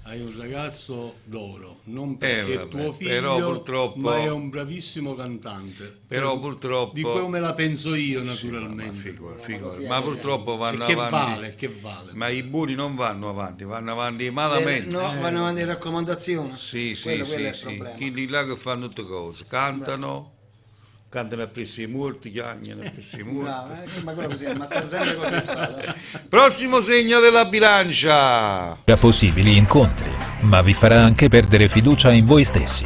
Hai un ragazzo d'oro, non perché è vabbè, tuo figlio, però purtroppo- ma è un bravissimo cantante. Però purtroppo... Di come la penso io, Ma naturalmente. figurati, ma purtroppo E vanno che avanti. vale. Ma i buoni non vanno avanti malamente. No, vanno avanti le raccomandazioni. Sì, quello sì, è il sì. problema. Chi di là che fanno tutte cose, cantano a prezzi molti, chiagnano a prezzi molti. Bravo, ma quello così, ma sempre così è stato. Prossimo segno della bilancia. Da possibili incontri, ma vi farà anche perdere fiducia in voi stessi.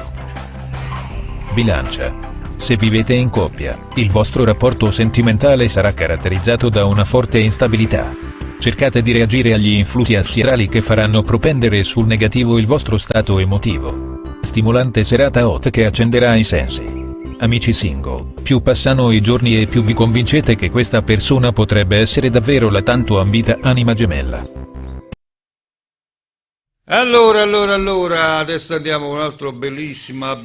Bilancia. Se vivete in coppia, il vostro rapporto sentimentale sarà caratterizzato da una forte instabilità. Cercate di reagire agli influssi astrali che faranno propendere sul negativo il vostro stato emotivo. Stimolante serata hot che accenderà i sensi. Amici single, più passano i giorni e più vi convincete che questa persona potrebbe essere davvero la tanto ambita anima gemella. Allora, adesso andiamo con un altro bellissimo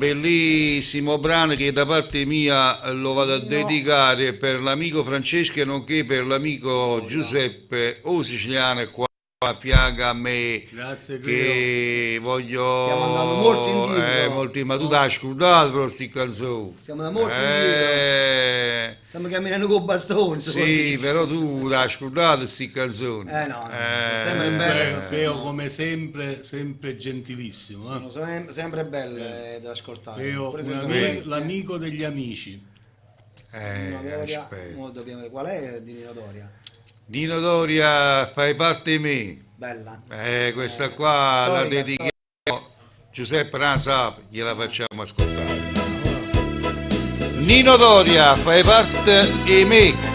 brano che da parte mia lo vado a dedicare per l'amico Francesco e nonché per l'amico Giuseppe, o siciliano è qua a fianco a me, Grazie, che voglio... Stiamo andando molto indietro. Ma tu t'hai scordato però sti canzoni. Siamo da molto indietro. Stiamo camminando con bastoni. Sì, però tu t'hai scordato sti canzoni. No, sempre belle. Feo come sempre gentilissimo. Sono sempre belle da ascoltare. Feo, Pure se sono vecchie. l'amico degli amici. Nino Doria, aspetta. mo dobbiamo- qual è di Nino Doria? Nino Doria, fai parte di me. Bella. Questa qua la Storica, dedichiamo. Giuseppe Rasa, gliela facciamo ascoltare. Nino Doria, fai parte di me.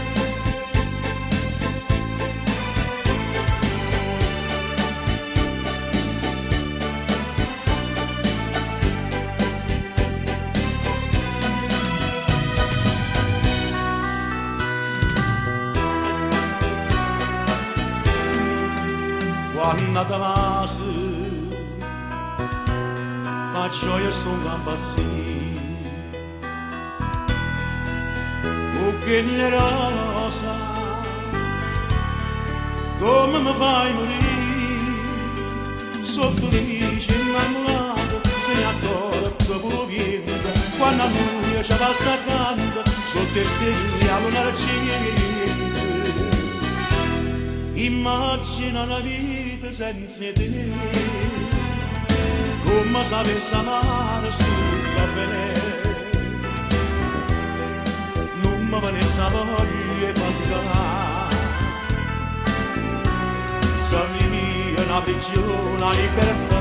Quando ti vasi, la gioia sto impazzire. O che ne rosa, come mi fai morire? Sono felice, innamorato, se ne accorge che pure viene. Quando a noi ci passa accanto, sotto le stelle a luna argente. Immagina una vita senza te, come sapessi amare sto caffè. Non mi venisse voglia fare, se mi una prigione a libertà.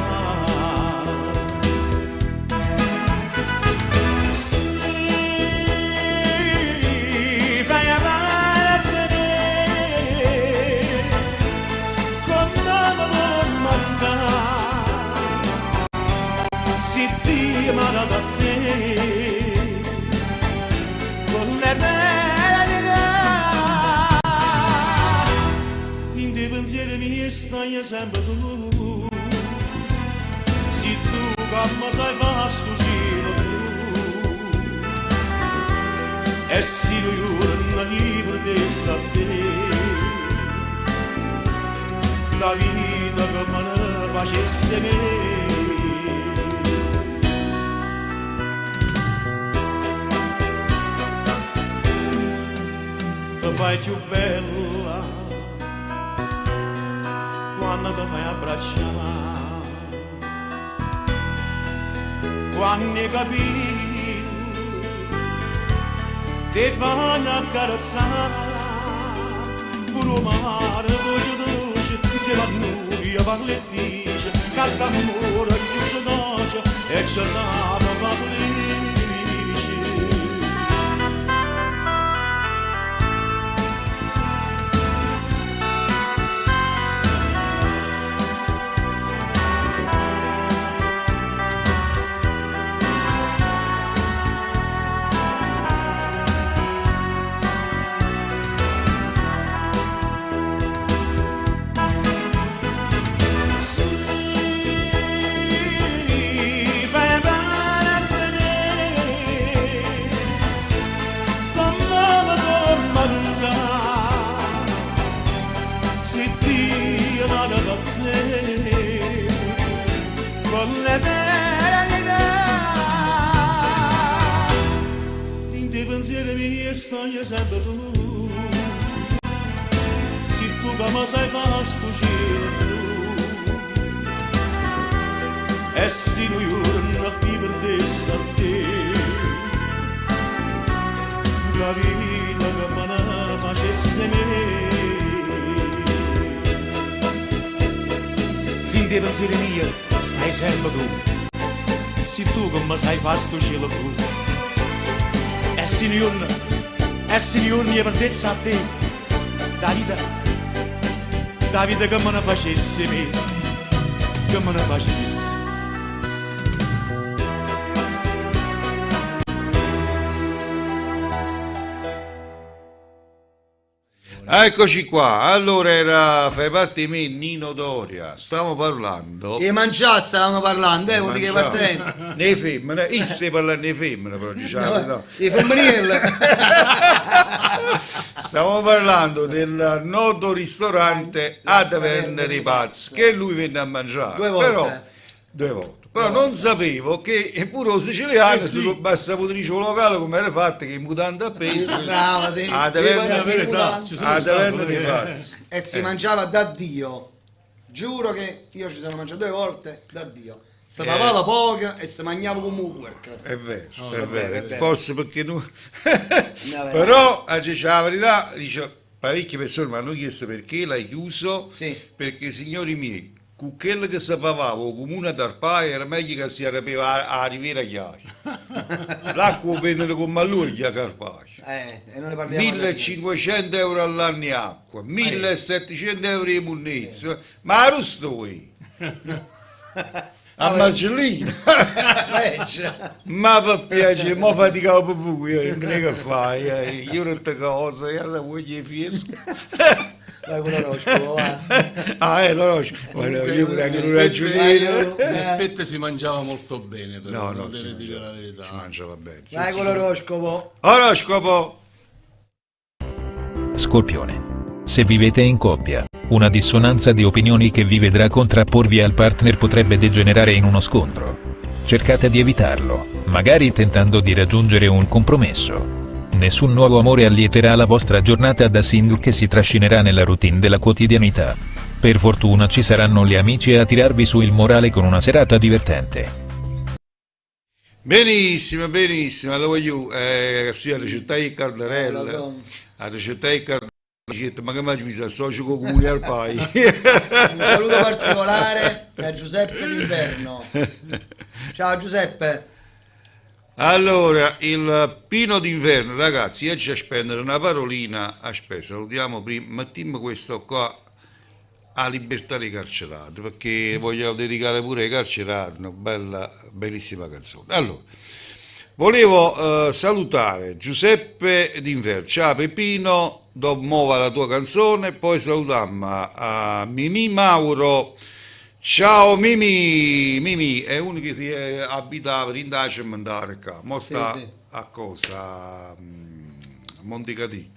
Da te con le verità in dei pensieri miei stai sempre tu, se tu come sai fa sto giro tu e se io non libero di sapere la vita che me ne facesse me. Ti fai più bella quando ti fai abbracciare, quando hai capito ti fanno accarezzare, pure mare dolce insieme a noi parla e dice che sta amore chiuso d'oce e ci sa fa felice. Fai parte se Dio l'ha dato a te, con l'eternità. In dei pensieri miei stai sempre tu, se tu come sai fare sto cielo blu, e se noi giorno qui perdesse a te, la vita che me ne facesse me. Fin dei pensieri miei stai sempre tu, se tu come sai fare sto cielo blu, e se noi giorno mi perdesse a te, la vita che me ne facesse me, che me ne facesse. Eccoci qua, allora fai parte di me Nino Doria, stiamo parlando E mangiare stavamo parlando, vuol dire che partenza. nei femmine, io stai parlando di femmine però diciamo no. I femminili. Stiamo parlando del noto ristorante a Taverne i Pazzi che lui venne a mangiare 2 volte. però, 2 volte. Però non sapevo che pure lo siciliano sul passaportrice locale come era fatto che in mutande appesi Brava, sì. a Taverne i Pazzi. E si mangiava da Dio. Giuro che io ci sono mangiato 2 volte da Dio. Si lavava poco e si mangiava come un work. È vero, No, è è vero, vero. forse perché noi... vero. Però, a dire la verità, dice, parecchie persone mi hanno chiesto perché l'hai chiuso, Sì. perché signori miei, con quello che sapevamo, il comune d'Arpaia era meglio che si arrivava a Riviera Chiaci. L'acqua venne con Mallurghi a Carpaccio. E non ne parliamo. 1.500 euro all'anno di acqua, 1.700 euro di munnezza, ma a Rustoi, a Marcellino. Ma per piacere, ma faticavo per voi, che fai? Io non ti cosa, io la voglio fiero. Vai con l'oroscopo, va. Ah, l'oroscopo, io pure che non ragionino. In effetti si mangiava molto bene, però, No, non si deve dire la mangiava, verità. si mangiava bene. Vai con l'oroscopo. Oroscopo! Scorpione. Se vivete in coppia, una dissonanza di opinioni che vi vedrà contrapporvi al partner potrebbe degenerare in uno scontro. Cercate di evitarlo, magari tentando di raggiungere un compromesso. Nessun nuovo amore allieterà la vostra giornata da single che si trascinerà nella routine della quotidianità. Per fortuna ci saranno gli amici a tirarvi su il morale con una serata divertente. Benissimo, benissimo, lo voglio, sì, a ricettai il cardarello, lo so. a ricettai il cardarello, ma che mai mi sa, socio con comune al pai. Un saluto particolare da Giuseppe D'Inverno. Ciao Giuseppe. Allora, il Pino d'inverno, ragazzi, io ci spendere una parolina, aspetta, salutiamo prima, mettiamo questo qua a Libertà dei Carcerati, perché voglio dedicare pure ai carcerati, una bellissima canzone. Allora, volevo salutare Giuseppe D'Inverno, ciao Peppino, dopo muova la tua canzone, poi salutiamo a Mimì Mauro. Ciao Mimì è uno che abitava in Dacia e mandare qua, mo sta sì. a cosa? A Montecatini.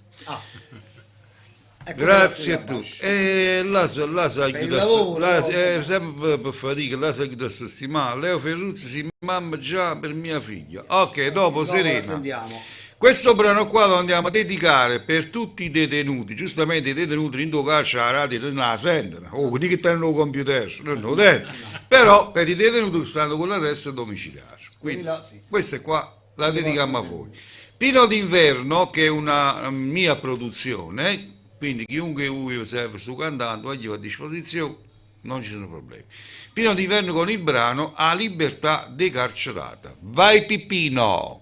Ecco, Grazie a ragazzi, tutti. E là sa Per il chiudere, lavoro, sempre per fatica, là sa chiudere a stimare. Leo Ferruzzi si mamma già per mia figlia. Ok, dopo la Serena. sentiamo. Questo brano qua lo andiamo a dedicare per tutti i detenuti, giustamente i detenuti in due carcere la radio non la sentono, di che hanno il computer, non lo tengono. Però per i detenuti che stanno con l'arresto domiciliare. Quindi Sì. questa qua la dedichiamo a voi. Pino d'inverno, che è una mia produzione, quindi chiunque voi serve sto cantando, io a disposizione, non ci sono problemi. Pino d'inverno con il brano A Libertà Decarcerata. Vai Pippino!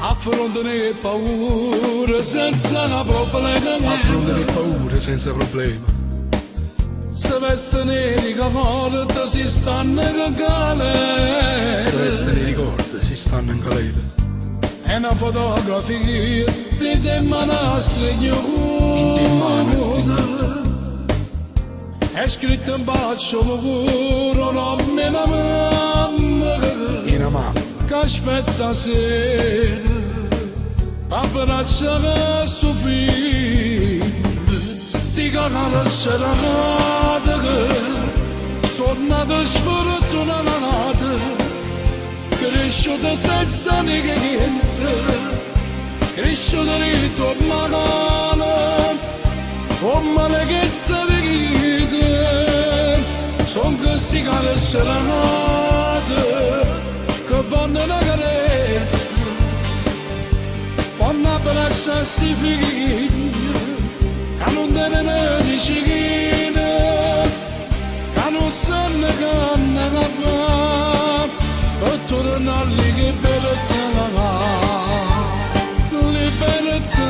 Affronta le paure senza una problema. Affronta le paure senza problema. Se veste nei ricordi si stanno in galera. Se veste nei ricordi si stanno in galera. è una fotografia di te manastri è scritto un bacio puro nome una mamma che aspetta sera paperaccia suo figlio sti canali serenate sono nate sfortunate cresciute senza niente cresciute ritto magana o male che sta vita son questi canali serenate che vanno una carezza vanno a bracciarsi figli che non devono dicere che non sanno che hanno da fare per tornare che libertà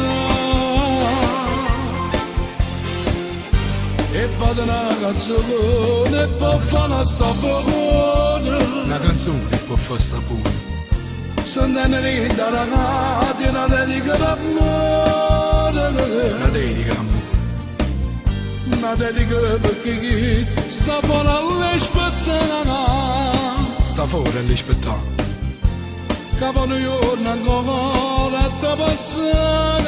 e vado una canzone per fare una stagione una canzone per fare stagione Sandene da ragazzi una dedica d'amore una dedica d'amore una dedica perché chi sta fuori all'aspettare sta fuori all'aspettare che vanno giorno ancora a te passare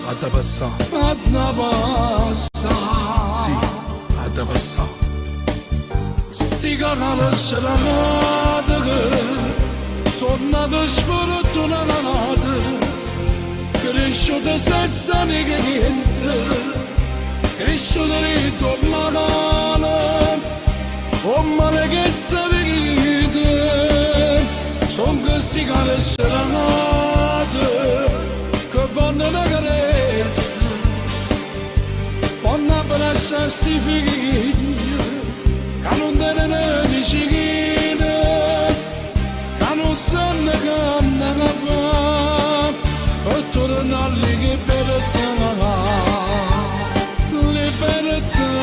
a te passare a te passare sì a te passare sti canali serenate sono nate sfortunate cresciute senza niente cresciute ritto magana o male che sta vita son questi canali serenate che vanno una carezza vanno a bracciarsi figli che non devono dicere non sanno che hanno da fare per tornare che libertà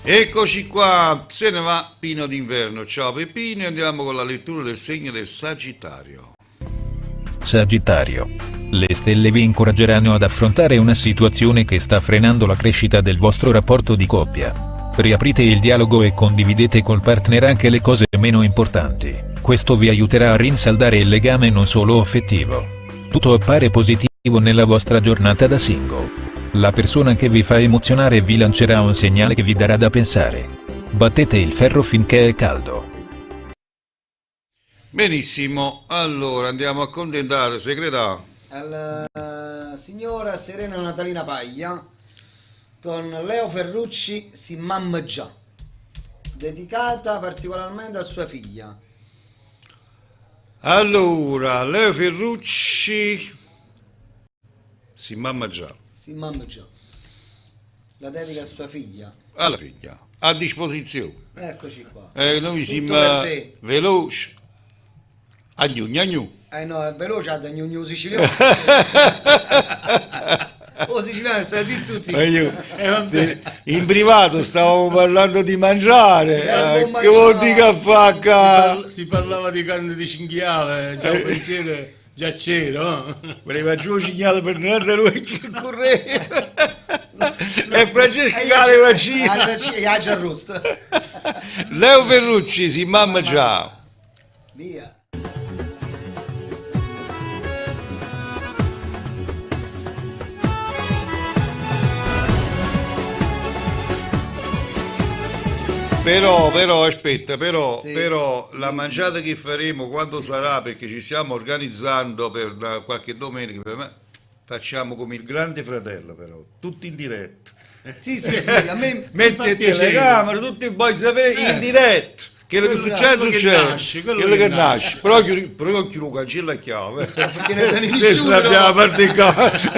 Eccoci qua, se ne va Pino d'inverno. Ciao Peppino, andiamo con la lettura del segno del Sagittario. Sagittario. Le stelle vi incoraggeranno ad affrontare una situazione che sta frenando la crescita del vostro rapporto di coppia. Riaprite il dialogo e condividete col partner anche le cose meno importanti. Questo vi aiuterà a rinsaldare il legame non solo affettivo. Tutto appare positivo nella vostra giornata da single. La persona che vi fa emozionare vi lancerà un segnale che vi darà da pensare. Battete il ferro finché è caldo. Benissimo, allora andiamo a condensare, segretario. Alla signora Serena Natalina Paglia con Leo Ferrucci si mamma già, dedicata particolarmente a sua figlia. Allora, Leo Ferrucci si mamma già. Si mamma già. La dedica a sua figlia. Alla figlia, a disposizione. Eccoci qua. Noi Tutto siamo per te. veloci. Agnu. No, è veloce, ha da gnugno siciliano. Oh, siciliano, stai zitto, zitto. In privato stavamo parlando di mangiare. Che vuol dire che fa? Si parlava di carne di cinghiale, già un pensiero già c'era. Voleva giù il cinghiale per non lui che correva. E Francesco le vaccine. E ha già arrosto. Leo Ferrucci si mamma già. Via. Però aspetta, Sì. però la mangiata che faremo quando sarà, perché ci stiamo organizzando per qualche domenica, per me, facciamo come il Grande Fratello, però, tutti in diretta. Sì, a me Metti le telecamere, tutti poi sapere in diretta. Quello che succede, quello che nasce. Però chi lo cancella a chiave. Perché ne tieni Se nessuno. sappiamo la parte di casa.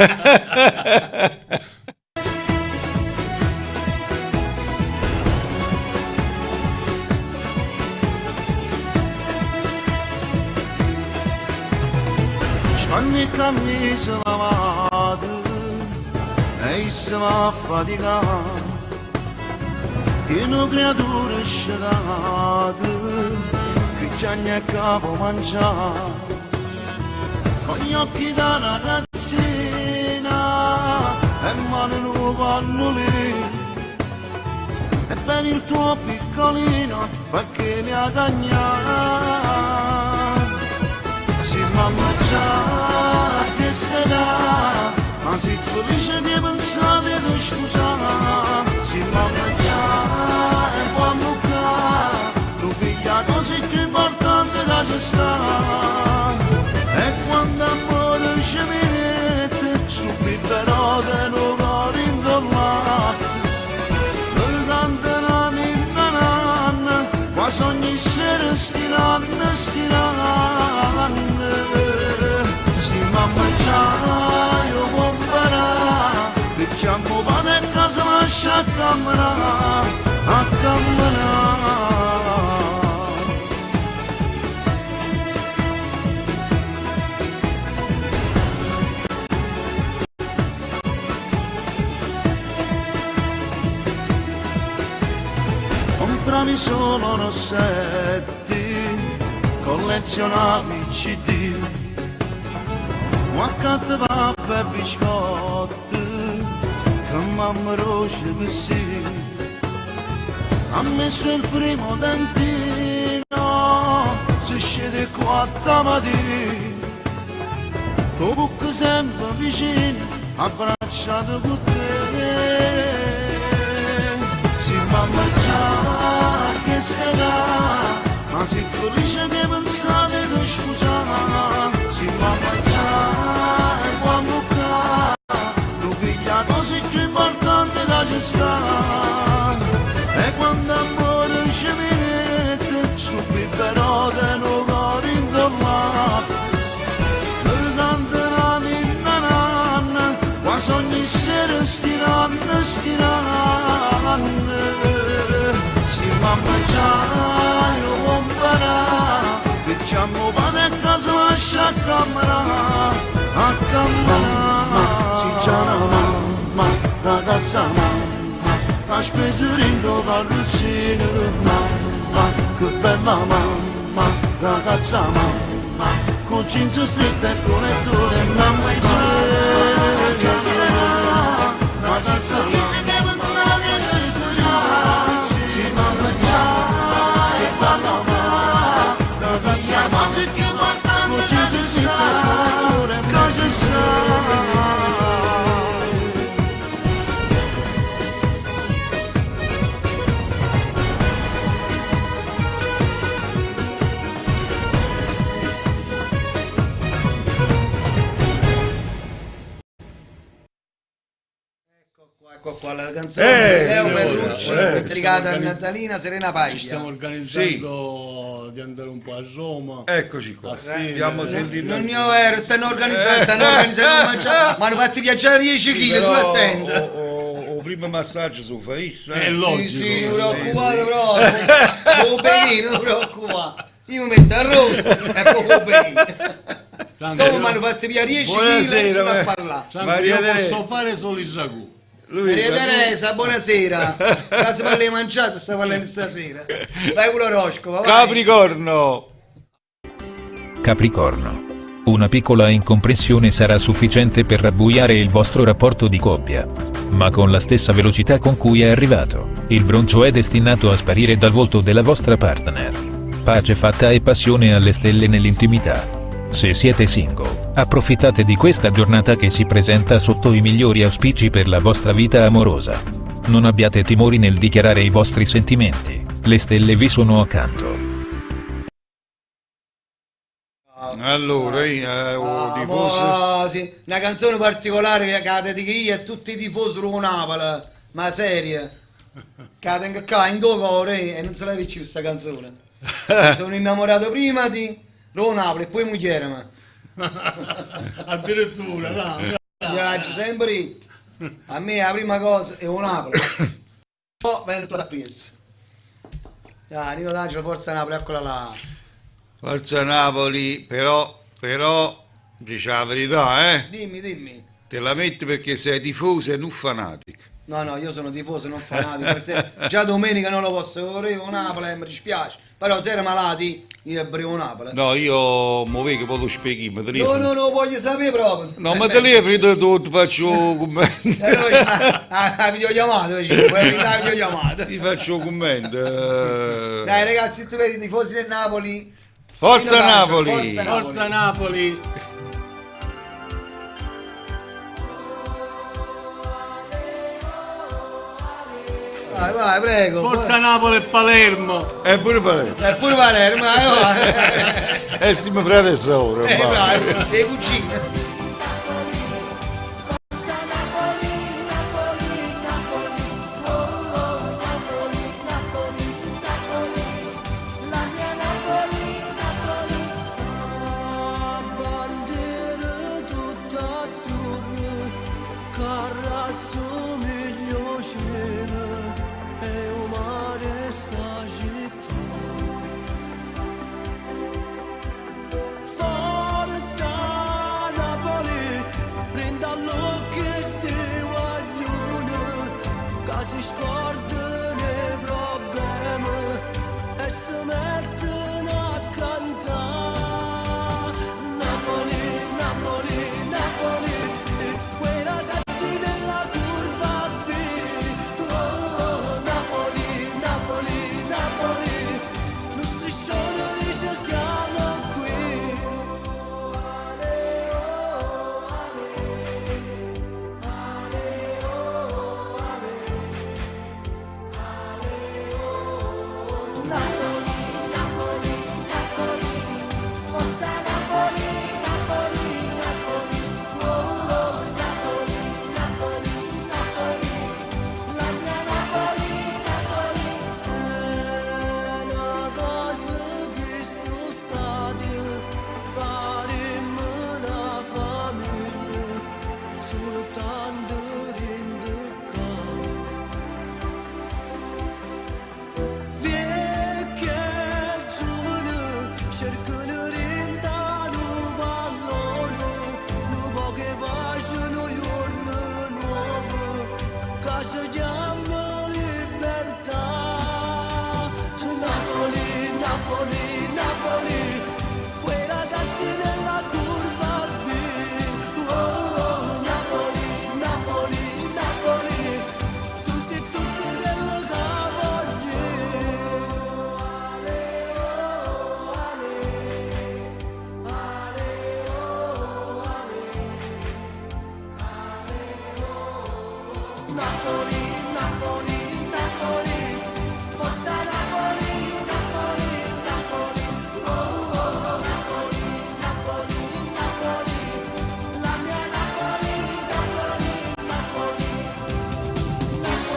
Spanni camminare e se va a faticare, che una creatura scelata, che ci ha a capo mangiare, con gli occhi da ragazzina e mano in un pannolino, e per il tuo piccolino perché mi ha cagnato. Si mamma già che sera, ma si felice di pensare di scusare. Si mamma già e quando ca, tu figlia così più importante che ci sta. E quando amore ci mette, subito però te lo cuore indollato. Per tante anni in nanna, quasi ogni sera stirando. Si mamma già io può imparare, picchiamo pane e casa lascia a camminare. Comprami solo rossetti, collezionavi CD, qualche pappa e biscotti, che mamma roce così. Ha messo il primo dentino, si scende qua stamattina, tu bucco sempre vicino, abbracciato con te. Si mamma già che sera, ma si felice di pensare di scusare. Si mamma già e quando ca, tu figlia così più importante che ci sta. E quando amore ci mette, subito però te lo cuore indollato. Per tante anni in nanna, quasi ogni sera stirando. Si mamma già io può imparare, picchiamo pane e casa lascia a camminare. Si già una mamma, ragazza mamma, ha speso rindo carrozzino. Mamma, che bella mamma, ragazza mamma, con jeans strette e connettore. Si mamma già ma si felice che pensare di scusare. Si mamma già e quando va, ragazza ma si più importante che ci sta. Che ci sta. Ecco qua la canzone Leo Ferrucci, dedicata a organizz- Nazalina Serena Ci stiamo Paglia. organizzando di andare un po' a Roma. Eccoci qua, stiamo sentendo. Non io ero, stanno organizzando mangiare, ma hanno fatto viaggiare 10 kg sulla senda. O primo massaggio su Faissa. È logico. Sì, non preoccupate proprio. Non preoccupate. Io mi metto a rosso e poi insomma mi hanno fatto via 10 kg a parlare. Io posso fare solo il ragù. Maria Teresa, buonasera. Casa parli di mangiare, sta parlando stasera. Vai quello Roscovo, vai. Capricorno. Una piccola incomprensione sarà sufficiente per rabbuiare il vostro rapporto di coppia. Ma con la stessa velocità con cui è arrivato, il broncio è destinato a sparire dal volto della vostra partner. Pace fatta e passione alle stelle nell'intimità. Se siete single, approfittate di questa giornata che si presenta sotto i migliori auspici per la vostra vita amorosa. Non abbiate timori nel dichiarare i vostri sentimenti, le stelle vi sono accanto. Allora, tifoso. Sì. Una canzone particolare che la dedico io a tutti i tifosi di Napoli, ma seria. Che la tengo qua in tuo cuore e non se la più questa canzone. Sono innamorato prima di Napoli e poi moglie, ma. Addirittura, no. Viaggio sempre. A me la prima cosa è un Napoli. Poi viene tutta presa. Nino D'Angelo, forza Napoli, eccola là. Forza Napoli, però, dice la verità, Dimmi. Te la metti perché sei tifoso e non fanatico. No, io sono tifoso, non fanatico. Per sé, già domenica non lo posso correre con Napoli, mi dispiace. Però se erano malati, io aprivo Napoli. No, io mi vedo poi lo spieghi, mi No, telefono. no, lo voglio sapere proprio. No, ma telefoni ti faccio commento. La videochiamata, la videochiamata. Ti faccio commento. Dai ragazzi, tu vedi i tifosi del Napoli. Forza Fino a Napoli! Forza Napoli! Forza Napoli! Vai, prego. Forza Napoli e Palermo! E pure Palermo. È pure Palermo, vai. E siamo frate e sorelle. Vai, le cucine. Si scordano i problemi e si mettono a cantare. Napoli, Napoli, Napoli, quei ragazzi della curva B. Oh, Napoli, Napoli, Napoli, lo striscione dice siamo qui.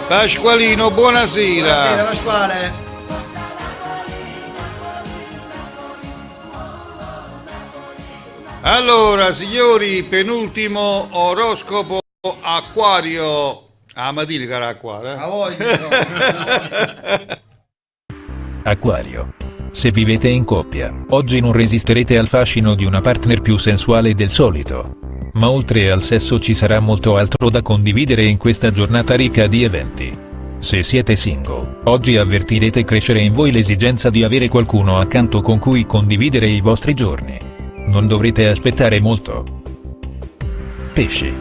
Pasqualino, buonasera. Buonasera Pasquale. Allora, signori, penultimo oroscopo Acquario. Ah, ma dire che era Acquario, A voi. Acquario. Se vivete in coppia, oggi non resisterete al fascino di una partner più sensuale del solito. Ma oltre al sesso ci sarà molto altro da condividere in questa giornata ricca di eventi. Se siete single, oggi avvertirete crescere in voi l'esigenza di avere qualcuno accanto con cui condividere i vostri giorni. Non dovrete aspettare molto. Pesci.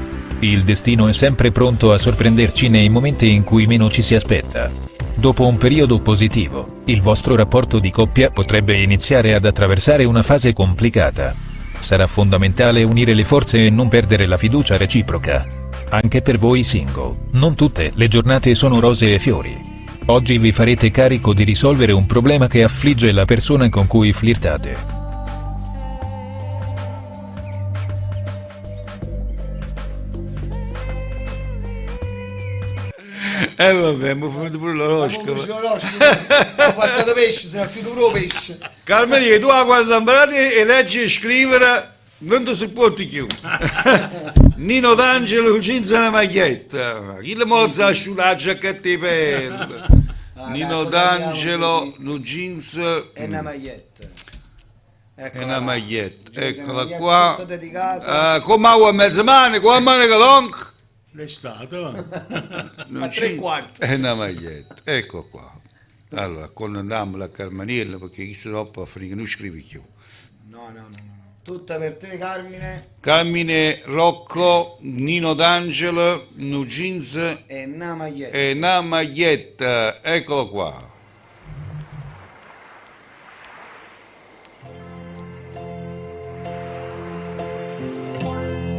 Il destino è sempre pronto a sorprenderci nei momenti in cui meno ci si aspetta. Dopo un periodo positivo, il vostro rapporto di coppia potrebbe iniziare ad attraversare una fase complicata. Sarà fondamentale unire le forze e non perdere la fiducia reciproca. Anche per voi single, non tutte le giornate sono rose e fiori. Oggi vi farete carico di risolvere un problema che affligge la persona con cui flirtate. Vabbè, mi è finito pure l'oroscopo. Ho passato pesce, se ne è finito pure pesce. Calmeria, tu quando imparati e leggi e scrivere, non ti si può più. Nino D'Angelo, jeans e una maglietta. Chi le mozza asciutta la giacchetta di pelle? Nino D'Angelo, no jeans E una maglietta. Eccola È una là. maglietta, Giuseppe, eccola maglietta qua. tutto dedicato. Come a mezza mano, con la manica longa. L'estate, Non A tre quarti. È una maglietta, ecco qua. Allora, condanniamo la Carmaniella perché chi se troppo finché non scrivi più. No. Tutta per te, Carmine. Carmine, Rocco, Nino D'Angelo, nu jeans E una maglietta. e una maglietta, eccolo qua.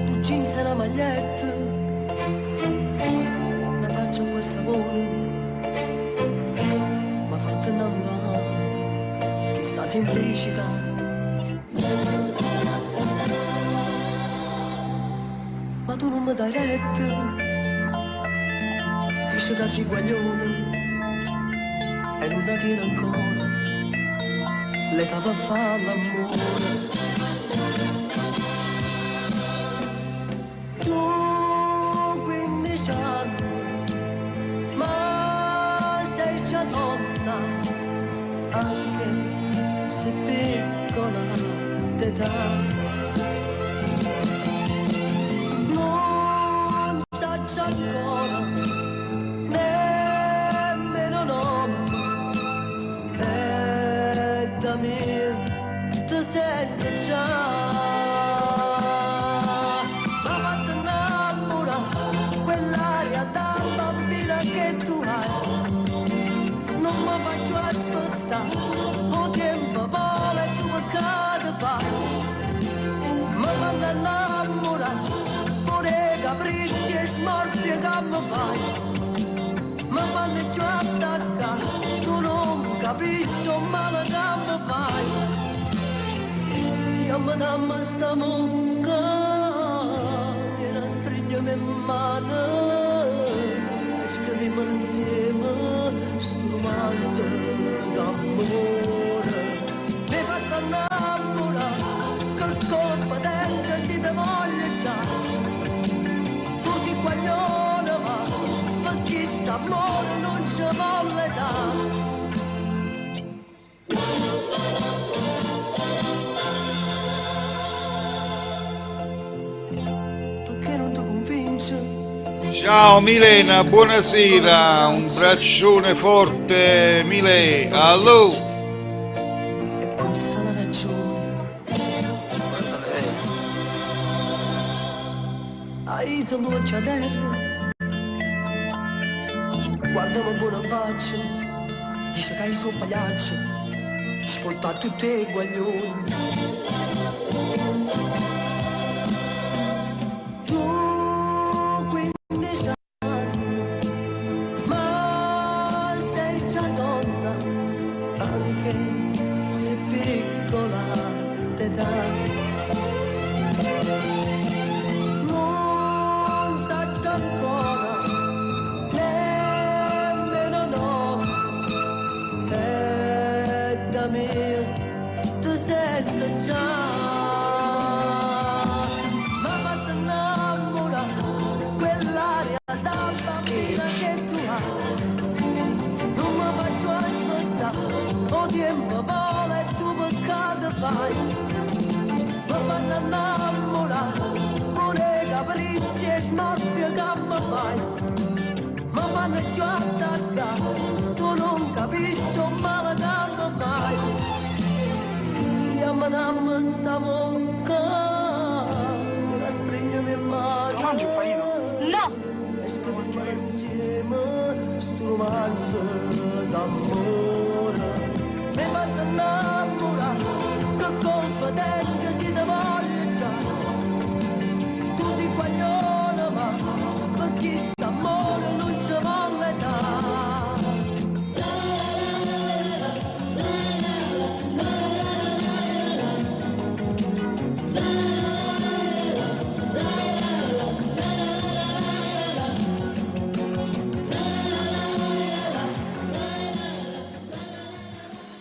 Un jeans e una maglietta, la faccia con sapore, m'ha fatto innamorare, che sta semplicità. Ma tu non mi dai retta, dici che sei guaglione e non la tieni ancora, l'età per fare l'amore. Tu 15 anni, ma sei già donna, anche se piccola d'età. Non saggio ancora, nemmeno nonno, e da me ti senti già. Che tu hai, non mi faccio aspettare, o tempo vola e tu peccato fai, mi fanno innamorare, pure capricci e smorfie che mi fai, mi fanno già attaccare, tu non capisci un male che mi fai, io mi dammi sta mucca, e la stringiamo in mano. Scriviamo insieme sto romanzo d'amore. Mi hai fatto innamorare, che colpa tenga si te voglio già. Tu sei guaglione ma, per chi sta amore non ci vuole dare. Perché non ti convince? Ciao Milena, buonasera, un braccione forte Mile, allo. E questa è la ragione. Hai sono a terra, guardami buona faccia, dice che hai suo pagliaccio, sfolta tutti i guaglioni. Non saggio ancora, nemmeno no, e da me ti sento già. Ma fatto innamorare, quell'aria da bambina che tu hai, non mi faccio aspettare, o tempo vola e tu peccato fai. Mi fanno innamorare, pure capricci e smorfie che mi fai, mi fanno già attaccare, tu non capisci un male che mi fai. Io mi dammi sta bocca, me la stringiamo in mano. Mangi un panino? No! E scriviamo insieme sto romanzo d'amore. Mi fanno innamorare, che colpa tenga si te voglio già. Tu sei guaglione ma, per chi sta amore non ci vuole dare.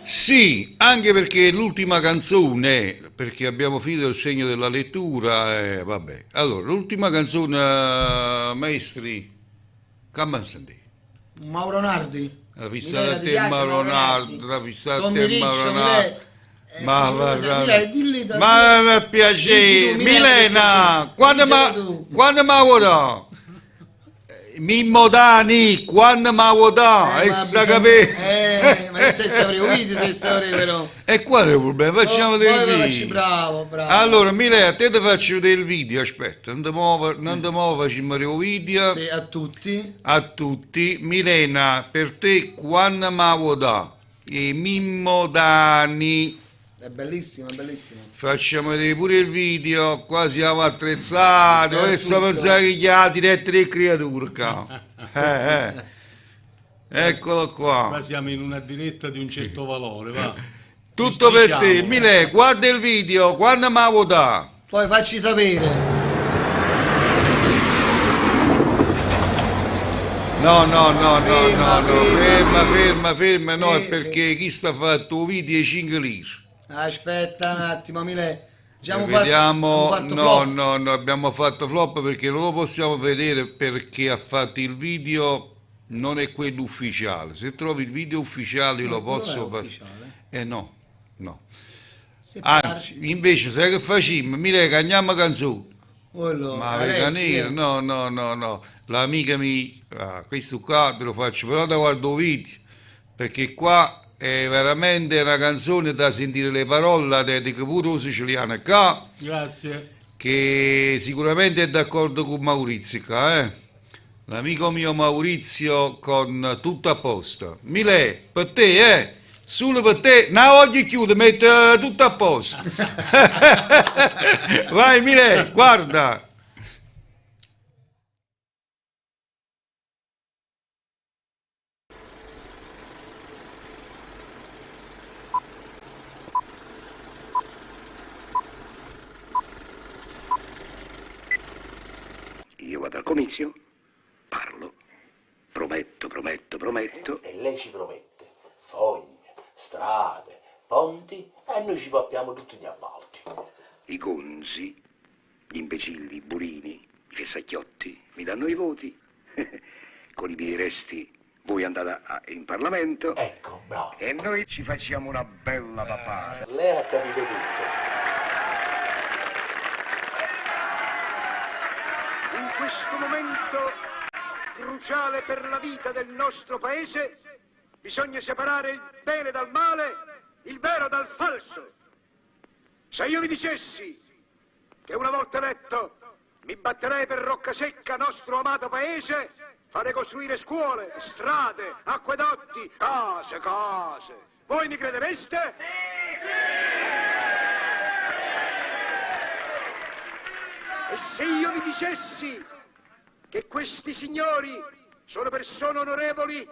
Sì, anche perché l'ultima canzone, perché abbiamo finito il segno della lettura, vabbè. Allora, l'ultima canzone, maestri, come sentite? Mauro Nardi. La fissata a Milena, ti te piace Mauro Nardi, Nardi? la fissata a Don te Miriccio, Mauro Nardi. Ma dilli da ma per Dici piacere, tu, Milena, Dicelo tu. quando mi vorrà? Mimmo Dani, quando mi vorrà? E sa capire. ma se saprei video, se saprei però. E qual è il problema? Facciamo del Poi facci video. bravo. Allora, Milena, te ti faccio vedere il video, aspetta, non ti muovo, facciamo il video Sì, a tutti. a tutti. Milena, per te quando mi vorrà? E Mimmo Dani. È bellissimo, è bellissimo. Facciamo vedere pure il video, qua siamo attrezzati, adesso pensare che chi ha diretta del creatura. Eccolo Qua qua. siamo in una diretta di un certo valore, va. Tutto per Diciamo. te, Mile, guarda il video, quando mi vota? Poi facci sapere. No, Ferma, ferma, no, è perché chi sta fatto un video è 5 lire. Aspetta un attimo, Mile. Vediamo, flop. no, abbiamo fatto flop perché non lo possiamo vedere perché ha fatto il video, non è quello ufficiale. Se trovi il video ufficiale io lo posso passare. No. Anzi, invece sai che facciamo? Mi cagniamo canzone. Ma veganire, no. L'amica mia, questo qua te lo faccio, però da guardo il video, perché qua è veramente una canzone da sentire le parole, dedica pure un siciliano qua, Grazie. che sicuramente è d'accordo con Maurizio qua, l'amico mio Maurizio con tutto a posto. Mile, per te, solo per te, no, oggi chiude, mette tutto a posto. Vai Mile, guarda. Io vado al comizio, parlo, prometto. E lei ci promette fogne, strade, ponti e noi ci pappiamo tutti gli appalti. I gonzi, gli imbecilli, i burini, i fessacchiotti mi danno i voti. Con i piedi resti voi andate in Parlamento. Ecco, bravo. E noi ci facciamo una bella papata. Lei ha capito tutto. In questo momento cruciale per la vita del nostro paese bisogna separare il bene dal male, il vero dal falso. Se io vi dicessi che una volta eletto mi batterei per Roccasecca, nostro amato paese, fare costruire scuole, strade, acquedotti, case, voi mi credereste? E se io vi dicessi che questi signori sono persone onorevoli,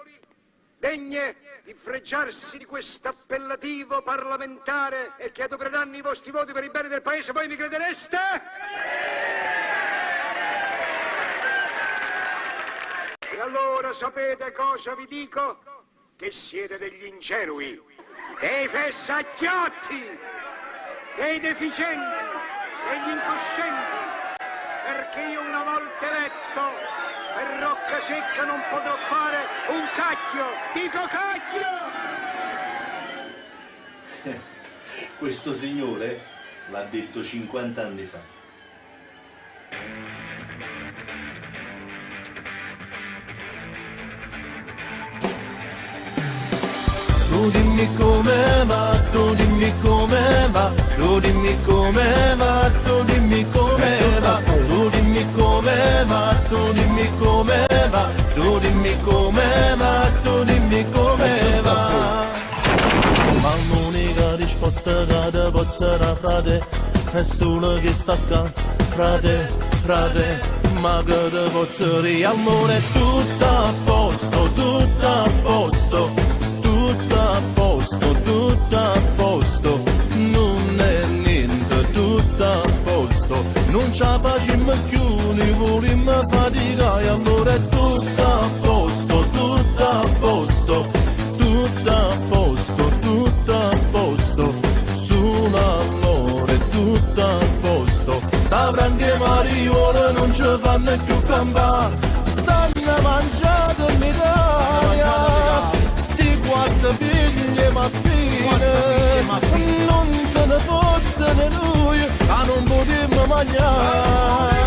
degne di fregiarsi di questo appellativo parlamentare e che adopereranno i vostri voti per il bene del paese, voi mi credereste? E allora sapete cosa vi dico? Che siete degli ingenui, dei fessacchiotti, dei deficienti, degli incoscienti. Perché io una volta eletto per Roccasecca non potrò fare un cacchio, dico cacchio! Questo signore l'ha detto 50 anni fa. Tu dimmi come va, tu dimmi come va, tu dimmi come va, tu dimmi come va, tu dimmi come va, tu dimmi come va, tu dimmi come va, tu dimmi come va. Ma l'unica risposta che ti posso dare, frate, è solo che sta qua, frate, ma che ti posso dire, amore, tutto a posto, tutto a posto. Tutto a posto, non è niente, tutto a posto, non ce la facciamo più, ne vogliamo faticare, allora è tutto a posto, tutto a posto, tutto a posto, sull'amore, tutto a posto, sta branche mariole non ci fanno più campare, stanno mangiando in Italia. Quattro figli mi mattina, non se ne fotte lui, ma non potremmo mangiare.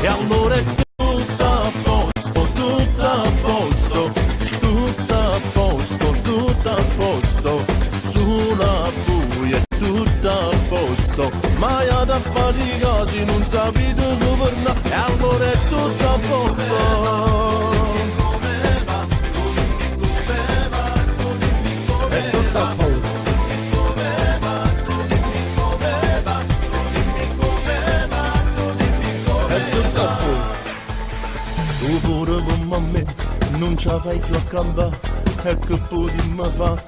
E allora è tutto a posto, tutto a posto, tutto a posto, tutto a posto, sulla buia è tutto a posto, mai ad affaticati non sapete governare, e allora è tutto a posto. È tutto a posto. Tu pure come me non ce la fai più a campare, e che potremmo fare,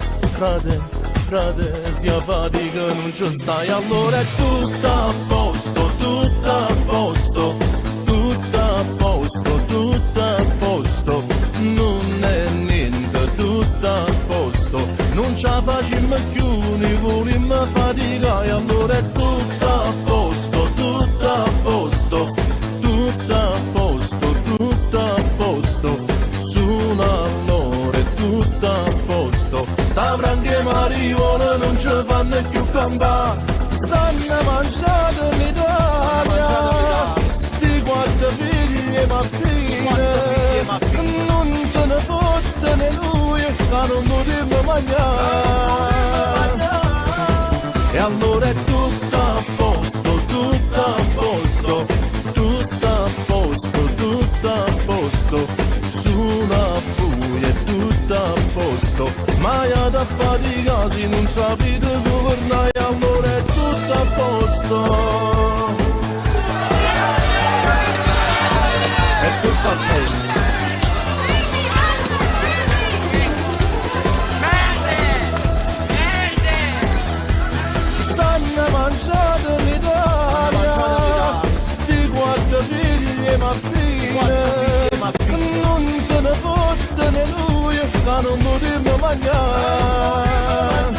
frate, sia fatica non ci stai, allora è tutto a posto, tutto a posto, tutto a posto, tutto a posto, non è niente, tutto a posto, non ce la facciamo più, ne volimmo faticare, allora è tutto a posto, tutto a posto, tutto a posto, tutto a posto, sull'allora è tutto a posto, sta branche marijuana non ci fanno più campare, stanno mangiando l'Italia, sti quattro figli e mappine, non se ne fotte né lui, ma non potremmo mangiare, e allora è tutto a posto, tutto a posto, tutto a posto, tutto a posto, sulla buia è tutto a posto, mai ad affaticati non sapete governare, allora è tutto a posto, è tutto a posto. Stanno mangiando l'Italia, sti quattro figli e mappine, non se ne fotte né lui, ma non potremmo mangiare,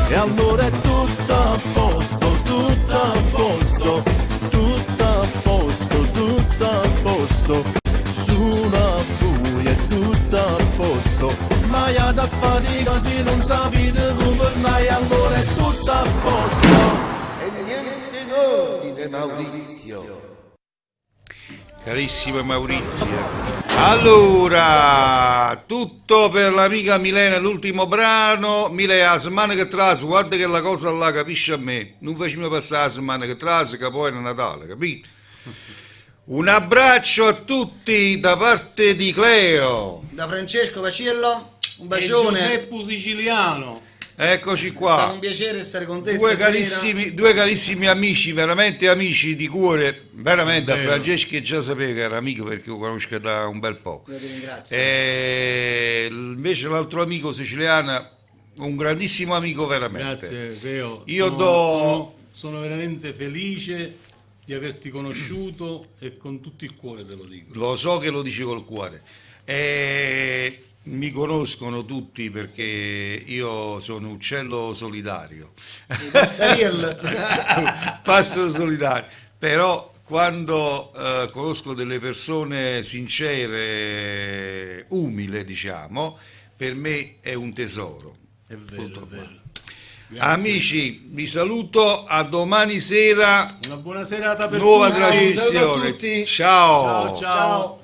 e allora è tutto a posto, tutto a posto, tutto a posto, tutto a posto, sulla buia è tutto a posto, mai ad affatica se non sapete governare, allora è tutto a posto. E niente in ordine, Maurizio. Carissimo Maurizio, allora tutto per l'amica Milena, l'ultimo brano. Milena, la settimana che tras, guarda che la cosa là capisce a me, non facciamo passare la settimana che tras, che poi è Natale, capito? Un abbraccio a tutti da parte di Cleo, Da Francesco Vacillo, un E bacione. Giuseppe Siciliano. eccoci È stato qua. un piacere stare con te Due stasera. carissimi amici, veramente amici di cuore, veramente. A Vero. Franceschi già sapeva che era amico perché lo conosco da un bel po'. Io ti ringrazio. Invece l'altro amico siciliano, un grandissimo amico veramente. Grazie Teo. Io sono veramente felice di averti conosciuto e con tutto il cuore te lo dico. Lo so che lo dici col cuore. Mi conoscono tutti perché io sono uccello solidario. Passo solidario. Però quando conosco delle persone sincere, umili, diciamo, per me è un tesoro. È vero, Tutto è qua. vero. Grazie. Amici, vi saluto, a domani sera, Una buona serata per nuova tutti. trasmissione. tutti. Ciao. Ciao.